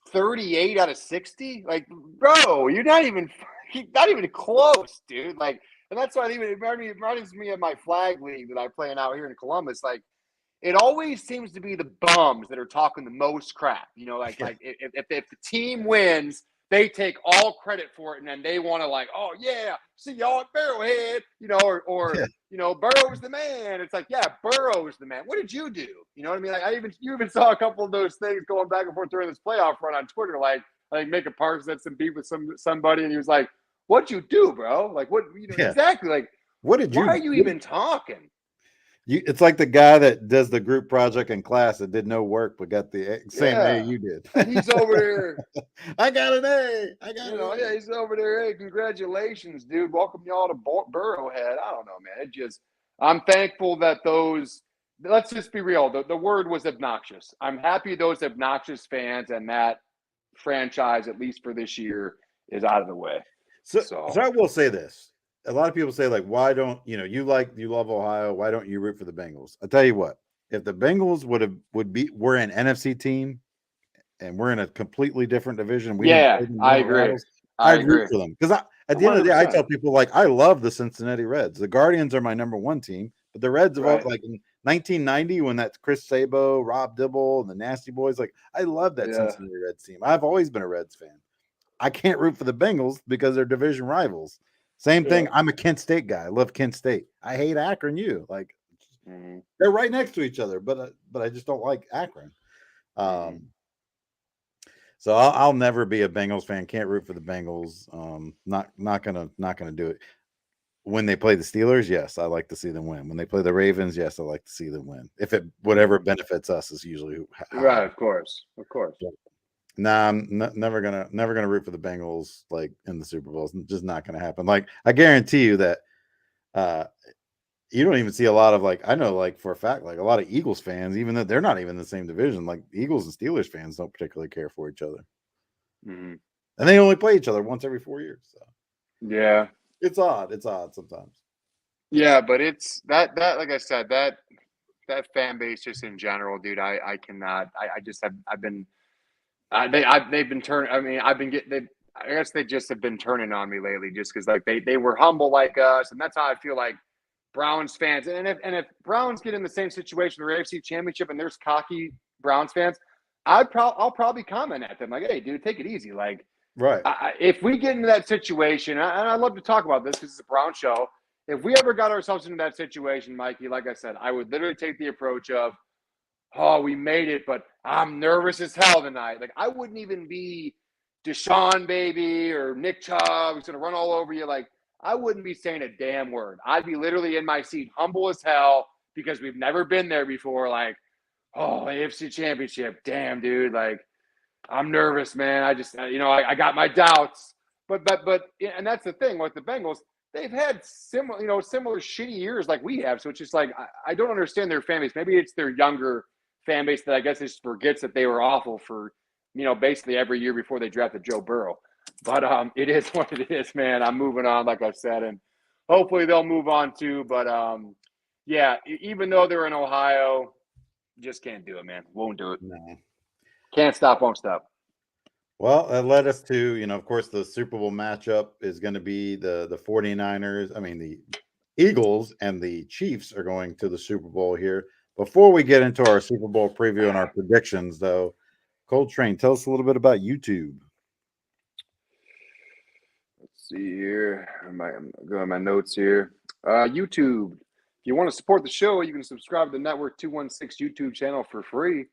38 out of 60. Like, bro, you're not even close, dude. Like, and that's why it reminds me of my flag league that I play in out here in Columbus. Like, it always seems to be the bums that are talking the most crap. Like if the team wins, they take all credit for it, and then they want to like, oh yeah, see y'all at Barrowhead, or Burrow's the man. It's like, yeah, Burrow's the man. What did you do? You know what I mean? Like you even saw a couple of those things going back and forth during this playoff run on Twitter, like Micah Parsons had some beef with somebody, and he was like, "What'd you do, bro? Like what? Exactly. Like what did you? Why are you even talking?" It's like the guy that does the group project in class that did no work but got the same A you did. And he's over there. I got an A. Yeah, he's over there. Hey, congratulations, dude. Welcome y'all to Burrowhead. I don't know, man. I'm thankful that let's just be real. The word was obnoxious. I'm happy those obnoxious fans and that franchise, at least for this year, is out of the way. So I will say this. A lot of people say, like, why don't you love Ohio? Why don't you root for the Bengals? I'll tell you what, if the Bengals we're an NFC team and we're in a completely different division. I agree. I'd root for them. Because at the end of the day, I tell people, like, I love the Cincinnati Reds. The Guardians are my number one team, but the Reds have like in 1990 when that's Chris Sabo, Rob Dibble, and the Nasty Boys. Like, I love that Cincinnati Reds team. I've always been a Reds fan. I can't root for the Bengals because they're division rivals. Same thing. I'm a Kent State guy. I love Kent State. I hate Akron U. Like, they're right next to each other, but I just don't like Akron. So I'll never be a Bengals fan. Can't root for the Bengals. Not gonna do it. When they play the Steelers, yes, I like to see them win. When they play the Ravens, yes, I like to see them win. If whatever benefits us is usually right. Of course. Yeah. Nah, I'm never gonna root for the Bengals like in the Super Bowl. It's just not gonna happen. Like, I guarantee you that you don't even see a lot of, like, I know, like, for a fact, like, a lot of Eagles fans, even though they're not even in the same division, like Eagles and Steelers fans don't particularly care for each other. And they only play each other once every 4 years. So yeah, it's odd. It's odd sometimes. Yeah, but it's that like I said, that fan base just in general, dude. I cannot. They've been turning. I mean, I guess they just have been turning on me lately, just because like they were humble like us, and that's how I feel like Browns fans. And if Browns get in the same situation, the AFC Championship, and there's cocky Browns fans, I'll probably comment at them like, "Hey, dude, take it easy." Like, right? If we get into that situation, and I'd love to talk about this because it's a Brown show. If we ever got ourselves into that situation, Mikey, like I said, I would literally take the approach of, oh, we made it, but I'm nervous as hell tonight. Like, I wouldn't even be Deshaun, baby, or Nick Chubb who's going to run all over you. Like, I wouldn't be saying a damn word. I'd be literally in my seat, humble as hell, because we've never been there before. Like, oh, AFC Championship, damn, dude. Like, I'm nervous, man. I just, I got my doubts. But, and that's the thing with the Bengals. They've had similar shitty years like we have. So it's just like I don't understand their fan base. Maybe it's their younger fan base that I guess just forgets that they were awful for, basically every year before they drafted Joe Burrow. But it is what it is, man. I'm moving on, like I said, and hopefully they'll move on too. But yeah, even though they're in Ohio, just can't do it, man. Won't do it. No. Can't stop, won't stop. Well, that led us to, of course, the Super Bowl matchup is going to be the 49ers. I mean, the Eagles and the Chiefs are going to the Super Bowl here. Before we get into our Super Bowl preview and our predictions, though, ColdTrain, tell us a little bit about YouTube. Let's see here. I'm going my notes here. YouTube. If you want to support the show, you can subscribe to the Network 216 YouTube channel for free.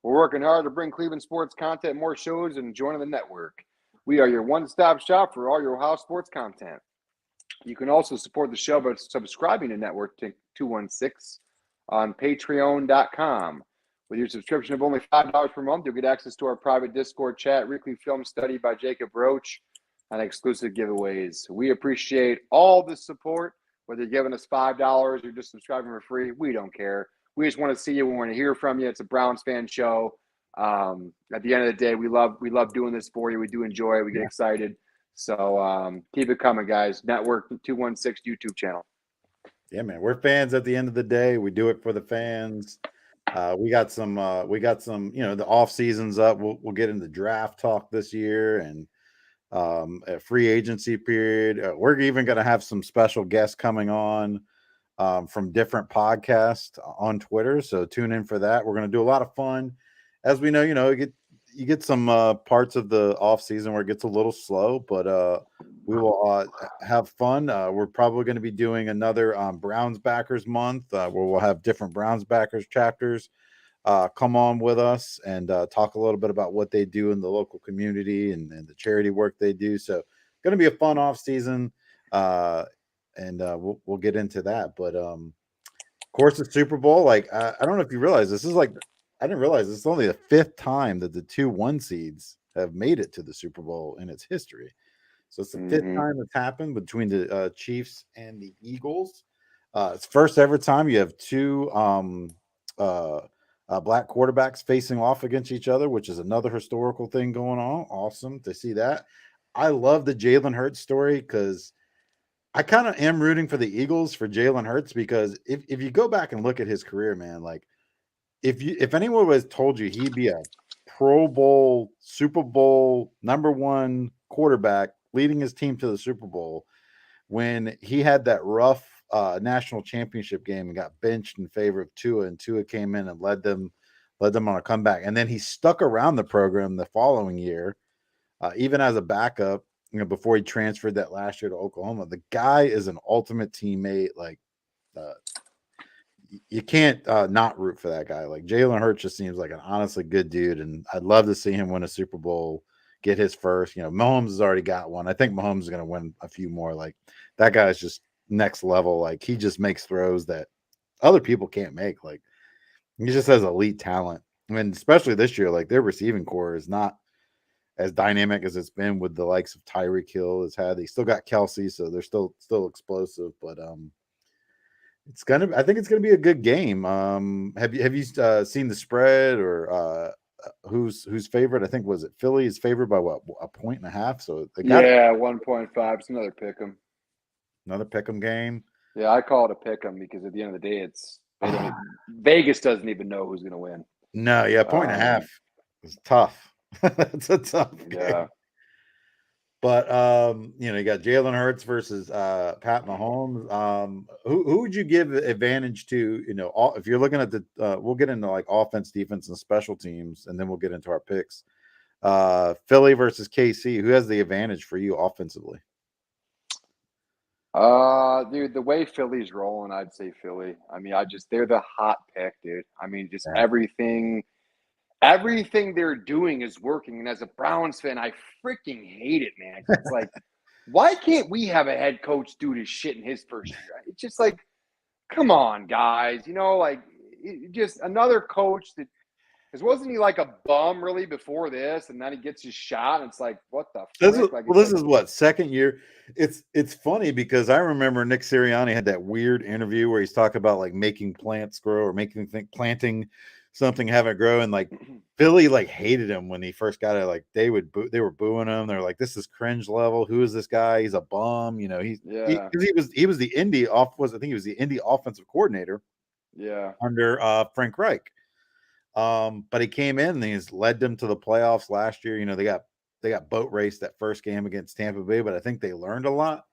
We're working hard to bring Cleveland sports content, more shows, and join the network. We are your one-stop shop for all your Ohio sports content. You can also support the show by subscribing to Network 216 on patreon.com. With your subscription of only $5 per month, you'll get access to our private Discord chat, weekly film study by Jacob Roach, and exclusive giveaways. We appreciate all the support, whether you're giving us $5 or just subscribing for free. We don't care. We just want to see you. We want to hear from you. It's a Browns fan show. At the end of the day, we love doing this for you. We do enjoy it. We get excited. So keep it coming, guys. Network 216 YouTube channel. Yeah, man. We're fans at the end of the day. We do it for the fans. We got some, the off season's up. We'll get into draft talk this year and a free agency period. We're even going to have some special guests coming on from different podcasts on Twitter. So tune in for that. We're going to do a lot of fun. As we know, you get some parts of the off season where it gets a little slow, but we will have fun. We're probably going to be doing another Browns backers month where we'll have different Browns backers chapters come on with us and talk a little bit about what they do in the local community and the charity work they do. So going to be a fun off season. And we'll get into that. But of course, the Super Bowl, like I don't know if you realize this is like I didn't realize this is only the 5th time that the 2 1 seeds have made it to the Super Bowl in its history. So it's the 5th time it's happened between the Chiefs and the Eagles. It's first ever time you have 2 black quarterbacks facing off against each other, which is another historical thing going on. Awesome to see that. I love the Jalen Hurts story because I kind of am rooting for the Eagles for Jalen Hurts because if you go back and look at his career, man, like if anyone was told you he'd be a Pro Bowl, Super Bowl #1 quarterback leading his team to the Super Bowl when he had that rough national championship game and got benched in favor of Tua, and Tua came in and led them on a comeback, and then he stuck around the program the following year, even as a backup. Before he transferred that last year to Oklahoma, the guy is an ultimate teammate. Like, you can't not root for that guy. Like Jalen Hurts just seems like an honestly good dude, and I'd love to see him win a Super Bowl, get his first. Mahomes has already got one. I think Mahomes is going to win a few more. Like that guy is just next level. Like he just makes throws that other people can't make. Like he just has elite talent. I mean, especially this year, like their receiving core is not as dynamic as it's been with the likes of Tyreek Hill has had. They still got Kelsey, so they're still explosive. But I think it's gonna be a good game. Have you seen the spread or who's favorite? I think was it Philly is favored by what, 1.5? So they got 1.5. It's another pick 'em. Another pick 'em game. Yeah, I call it a pick 'em because at the end of the day, Vegas doesn't even know who's gonna win. No, yeah, 1.5 is tough. It's a tough game. Yeah. But you got Jalen Hurts versus Pat Mahomes. Who would you give advantage to? If you're looking at the, we'll get into like offense, defense, and special teams, and then we'll get into our picks. Philly versus KC. Who has the advantage for you offensively? Dude, the way Philly's rolling, I'd say Philly. I mean, they're the hot pick, dude. I mean, just everything they're doing is working. And as a Browns fan, I freaking hate it, man. It's like, why can't we have a head coach do this shit in his first year? It's just like, come on, guys. Like just another coach that because wasn't he like a bum really before this, and then he gets his shot, and it's like, what the frick? Like it's This like, is what, second year. It's funny because I remember Nick Sirianni had that weird interview where he's talking about like making plants grow or planting something, have it grow, and like Philly like hated him when he first got it. Like they were booing him. They're like, this is cringe level. Who is this guy? He's a bum. yeah, He was the I think he was the Indy offensive coordinator yeah, under Frank Reich. But he came in and he's led them to the playoffs last year. They got boat raced that first game against Tampa Bay, but I think they learned a lot.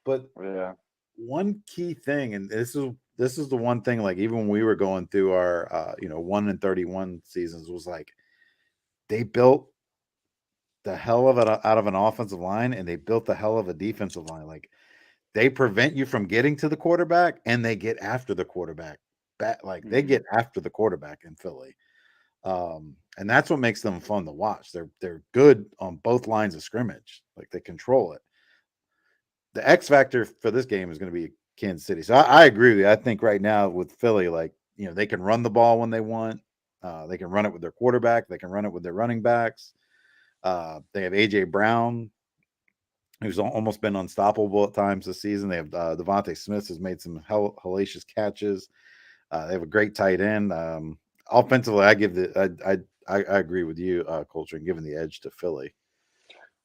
But yeah. one key thing, and this is the one thing, like even when we were going through our 1-31 seasons, was like they built the hell of it out of an offensive line and they built the hell of a defensive line. Like they prevent you from getting to the quarterback and they get after the quarterback. They get after the quarterback in Philly. And that's what makes them fun to watch. They're good on both lines of scrimmage. Like they control it. The X factor for this game is going to be Kansas City. So I agree with you. I think right now with Philly, like, they can run the ball when they want. They can run it with their quarterback. They can run it with their running backs. They have AJ Brown, who's almost been unstoppable at times this season. They have Devontae Smith, has made some hellacious catches. They have a great tight end. Offensively, I agree with you, ColdTrain, giving the edge to Philly.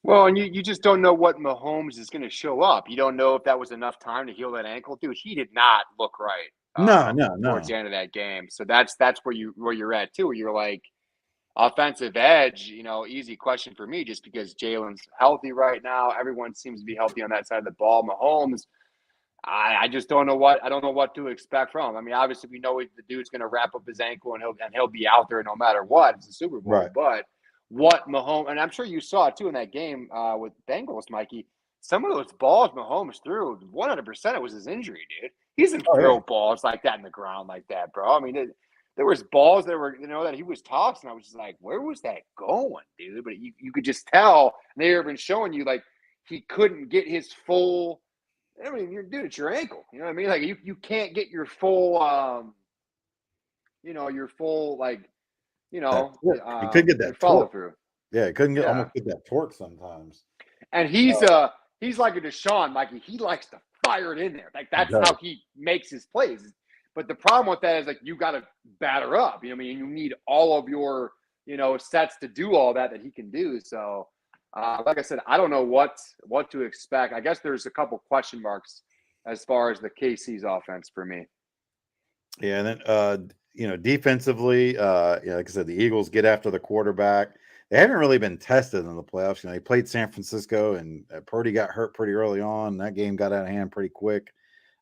Well, and you just don't know what Mahomes is going to show up. You don't know if that was enough time to heal that ankle. Dude, he did not look right No. towards the end of that game. So that's where you're at too, where you're like offensive edge, easy question for me just because Jalen's healthy right now. Everyone seems to be healthy on that side of the ball. Mahomes, I just don't know what to expect from him. I mean, obviously we know the dude's going to wrap up his ankle and he'll be out there no matter what. It's a Super Bowl, Right. but what Mahomes, and I'm sure you saw it too in that game with Bengals, Mikey. Some of those balls Mahomes threw, 100% it was his injury, dude. He doesn't throw balls like that in the ground like that, bro. I mean, there was balls that were, that he was tossing. I was just like, where was that going, dude? But you could just tell. And they were even showing you like he couldn't get his full. I mean, dude, it's your ankle. You know what I mean? Like you can't get your full, like, He could get that follow torque. through. Yeah, he couldn't almost get that torque sometimes. And he's like a Deshaun, Mikey. He likes to fire it in there. Like that's how he makes his plays. But the problem with that is like you got to batter up. You know what I mean? You need all of your sets to do all that he can do. So, like I said, I don't know what to expect. I guess there's a couple question marks as far as the KC's offense for me. Yeah, and then defensively, like I said, the Eagles get after the quarterback. They haven't really been tested in the playoffs. They played San Francisco, and Purdy got hurt pretty early on. That game got out of hand pretty quick.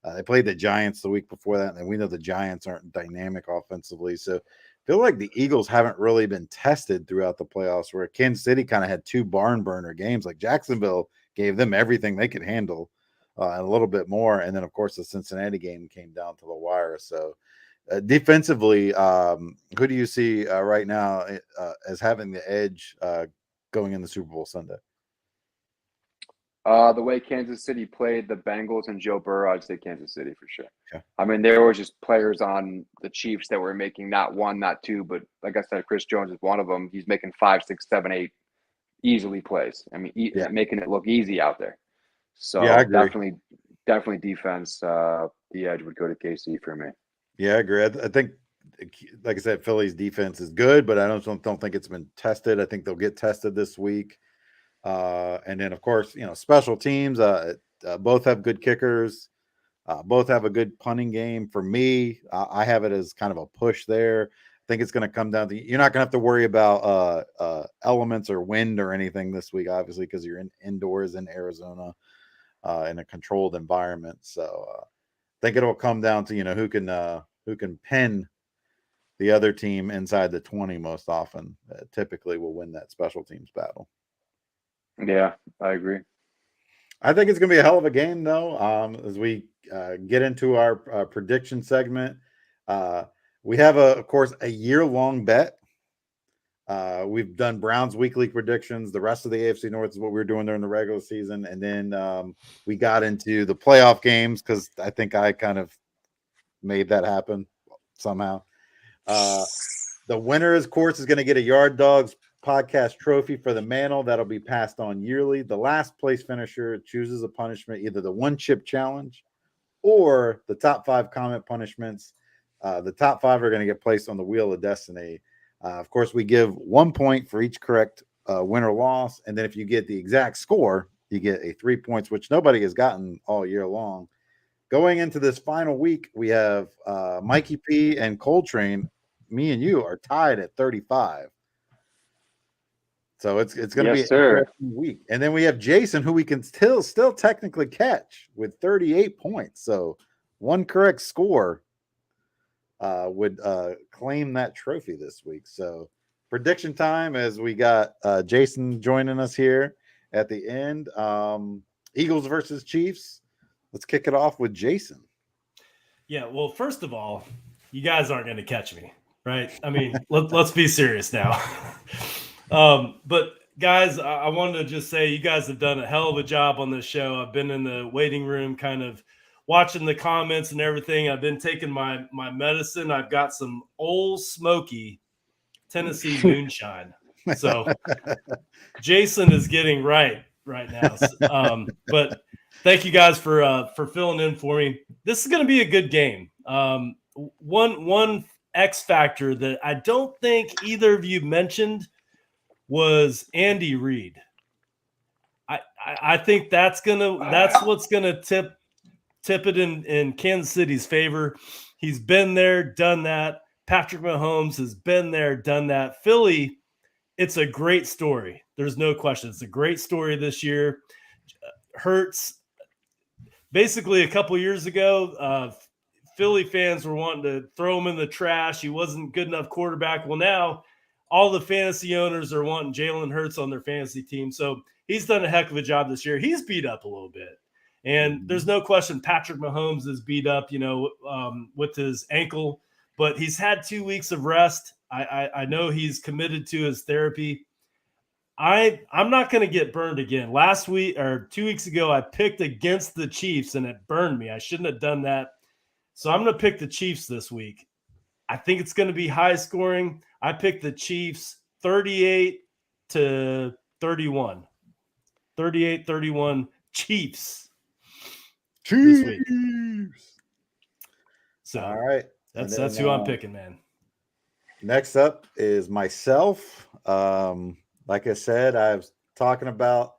They played the Giants the week before that, and we know the Giants aren't dynamic offensively. So I feel like the Eagles haven't really been tested throughout the playoffs, where Kansas City kind of had two barn burner games. Like Jacksonville gave them everything they could handle and a little bit more. And then, of course, the Cincinnati game came down to the wire. So defensively, who do you see right now as having the edge going in the Super Bowl Sunday? The way Kansas City played the Bengals and Joe Burrow, I'd say Kansas City for sure. Okay. I mean, there were just players on the Chiefs that were making not one, not two, but like I said, Chris Jones is one of them. He's making 5, 6, 7, 8 easily plays. I mean, making it look easy out there. So I agree. definitely defense. The edge would go to KC for me. Yeah, I agree. I think, like I said, Philly's defense is good, but I don't think it's been tested. I think they'll get tested this week. And then, of course, special teams. Both have good kickers. Both have a good punting game. For me, I have it as kind of a push there. I think it's going to come down to you're not going to have to worry about elements or wind or anything this week, obviously, because you're indoors in Arizona in a controlled environment. So I think it'll come down to who can pin the other team inside the 20 most often. Typically, will win that special teams battle. Yeah, I agree. I think it's going to be a hell of a game, though. As we get into our prediction segment, we have, of course, a year-long bet. We've done Browns weekly predictions. The rest of the AFC North is what we were doing during the regular season. And then we got into the playoff games because I think I kind of made that happen somehow. The winner, of course, is going to get a Yard Dogs podcast trophy for the mantle that'll be passed on yearly. The last place finisher chooses a punishment, either the one chip challenge or the top 5 comment punishments. The top 5 are going to get placed on the Wheel of Destiny. Of course, we give 1 point for each correct win or loss. And then if you get the exact score, you get a 3 points, which nobody has gotten all year long. Going into this final week, we have Mikey P and ColdTrain. Me and you are tied at 35. So it's going to be an interesting week. And then we have Jason, who we can still technically catch with 38 points. So one correct score would claim that trophy this week. So prediction time, as we got Jason joining us here at the end. Eagles versus Chiefs. Let's kick it off with Jason. Yeah, well, first of all, you guys aren't going to catch me, right? I mean, let's be serious now. But guys, I wanted to just say you guys have done a hell of a job on this show. I've been in the waiting room kind of watching the comments and everything. I've been taking my medicine. I've got some Old Smoky Tennessee moonshine. So Jason is getting right now. But thank you guys for filling in for me. This is going to be a good game. One X factor that I don't think either of you mentioned was Andy Reid. I think that's what's gonna tip it in Kansas City's favor. He's been there, done that. Patrick Mahomes has been there, done that. Philly, it's a great story. There's no question. It's a great story this year. Hurts. Basically, a couple years ago, Philly fans were wanting to throw him in the trash. He wasn't good enough quarterback. Well, now all the fantasy owners are wanting Jalen Hurts on their fantasy team. So he's done a heck of a job this year. He's beat up a little bit. And there's no question Patrick Mahomes is beat up, with his ankle. But he's had 2 weeks of rest. I know he's committed to his therapy. I'm not going to get burned again. Last week or 2 weeks ago, I picked against the Chiefs, and it burned me. I shouldn't have done that. So I'm going to pick the Chiefs this week. I think it's going to be high scoring. I picked the Chiefs 38-31. 38-31 Chiefs. This week. So all right. That's who I'm picking, man. Next up is myself. Like I said, I was talking about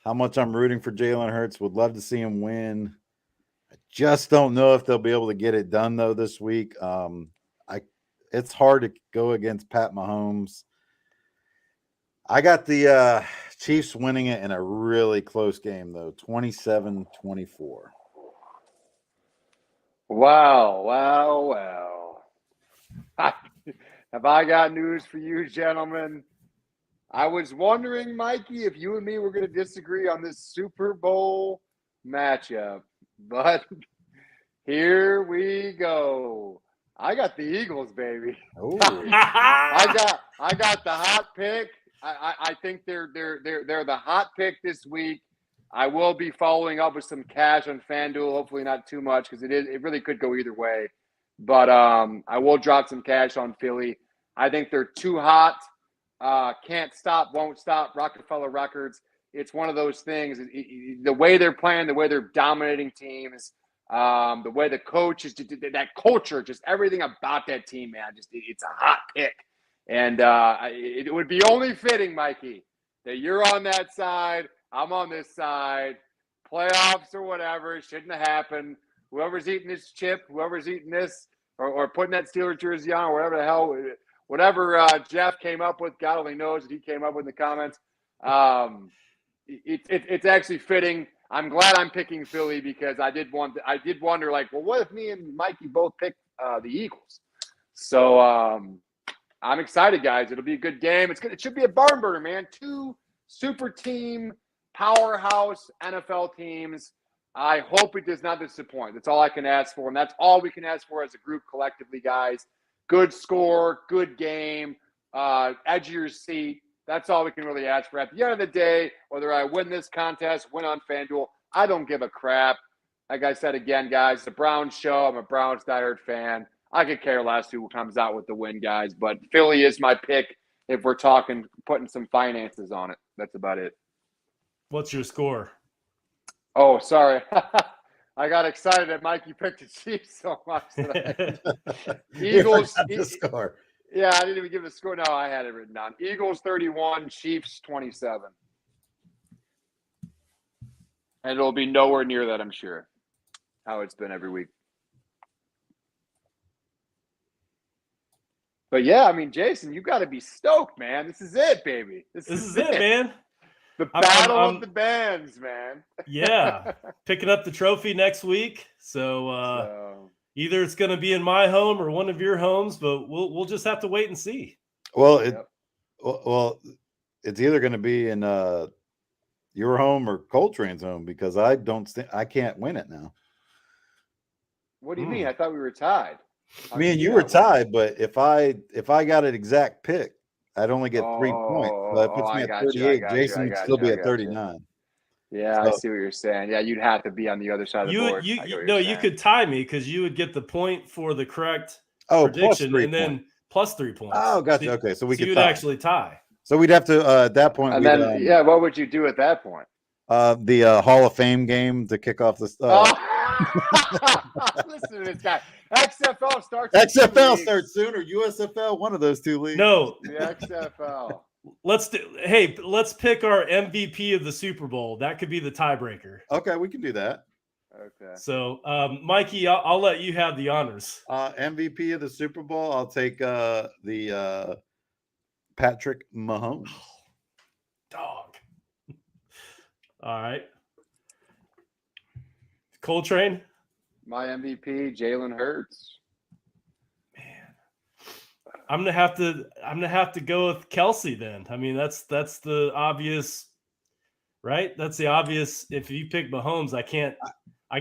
how much I'm rooting for Jalen Hurts. Would love to see him win. I just don't know if they'll be able to get it done, though, this week. It's hard to go against Pat Mahomes. I got the Chiefs winning it in a really close game, though, 27-24. Wow. Have I got news for you, gentlemen? I was wondering, Mikey, if you and me were going to disagree on this Super Bowl matchup, but here we go. I got the Eagles, baby. I got the hot pick. I think they're the hot pick this week. I will be following up with some cash on FanDuel. Hopefully not too much because it really could go either way. But I will drop some cash on Philly. I think they're too hot. Can't stop, won't stop. Rockefeller Records. It's one of those things. The way they're playing, the way they're dominating teams, the way the coach is, that culture, just everything about that team, man. It's a hot pick. And it would be only fitting, Mikey, that you're on that side. I'm on this side. Playoffs or whatever, it shouldn't have happened. Whoever's eating this chip, whoever's eating this, or putting that Steelers jersey on, or whatever the hell, whatever Jeff came up with, God only knows what he came up with in the comments. It's actually fitting. I'm glad I'm picking Philly because I did wonder, like, well, what if me and Mikey both picked the Eagles? So I'm excited, guys. It'll be a good game. It should be a barn burner, man. 2 super team powerhouse NFL teams. I hope it does not disappoint. That's all I can ask for, and that's all we can ask for as a group collectively, guys. Good score, good game, edge of your seat. That's all we can really ask for. At the end of the day, whether I win this contest, win on FanDuel, I don't give a crap. like I said again, guys, the Browns show. I'm a Browns diehard fan. I could care less who comes out with the win, guys. But Philly is my pick if we're talking putting some finances on it. That's about it. What's your score? Oh, sorry. I got excited that Mikey picked the Chiefs so much today. Eagles. The score. Yeah, I didn't even give the score. No, I had it written down. Eagles 31, Chiefs 27. And it'll be nowhere near that, I'm sure. How it's been every week. But yeah, I mean, Jason, you got to be stoked, man. This is it, baby. This is it, man. The battle of the bands, man. Yeah, picking up the trophy next week. So either it's going to be in my home or one of your homes, but we'll just have to wait and see. Well, it's either going to be in your home or ColdTrain's home because I can't win it now. What do you mean? I thought we were tied. Me and you were tied, but if I got an exact pick, I'd only get 3 points. So that puts me at 38. Jason would still be at 39. Yeah, so, I see what you're saying. Yeah, you'd have to be on the other side of the board. You could tie me because you would get the point for the correct prediction and then plus 3 points. Oh, gotcha. Okay, so we could you'd actually tie. So we'd have to at that point. And then, what would you do at that point? The Hall of Fame game to kick off this. Listen to this guy. XFL starts. XFL starts soon, or USFL, one of those two leagues. No, the XFL. Let's pick our MVP of the Super Bowl. That could be the tiebreaker. Okay, we can do that. Okay. So, Mikey, I'll let you have the honors. MVP of the Super Bowl, I'll take the Patrick Mahomes. Dog. All right. ColdTrain. My MVP, Jalen Hurts. Man, I'm gonna have to go with Kelsey then. I mean, that's the obvious, right? That's the obvious. If you pick Mahomes, I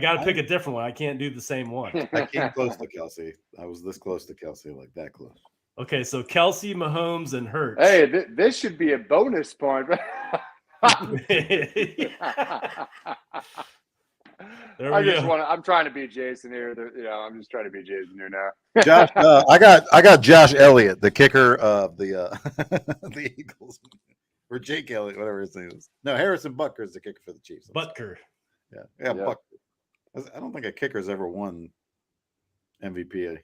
got to pick a different one. I can't do the same one. I came close to Kelsey. I was this close to Kelsey, like that close. Okay, so Kelsey, Mahomes, and Hurts. Hey, this should be a bonus point. I'm trying to be Jason here. I'm just trying to be Jason here now. Josh, I got Josh Elliott, the kicker of the the Eagles, or Jake Elliott, whatever his name is. No, Harrison Butker is the kicker for the Chiefs. Butker. Yeah, Butker. I don't think a kicker's ever won MVP.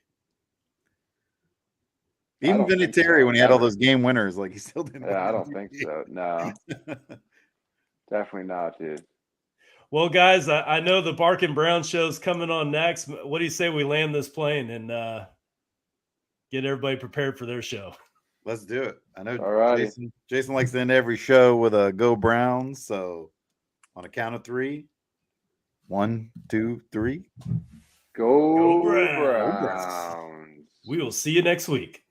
Even Vinatieri, when he had all those game winners, like he still didn't. Yeah, I don't think so. No, definitely not, dude. Well, guys, I know the Barkin' Brown show's coming on next. What do you say we land this plane and get everybody prepared for their show? Let's do it. I know Jason likes to end every show with a Go Browns. So on a count of 3, 1, 2, 3. Go Browns. We will see you next week.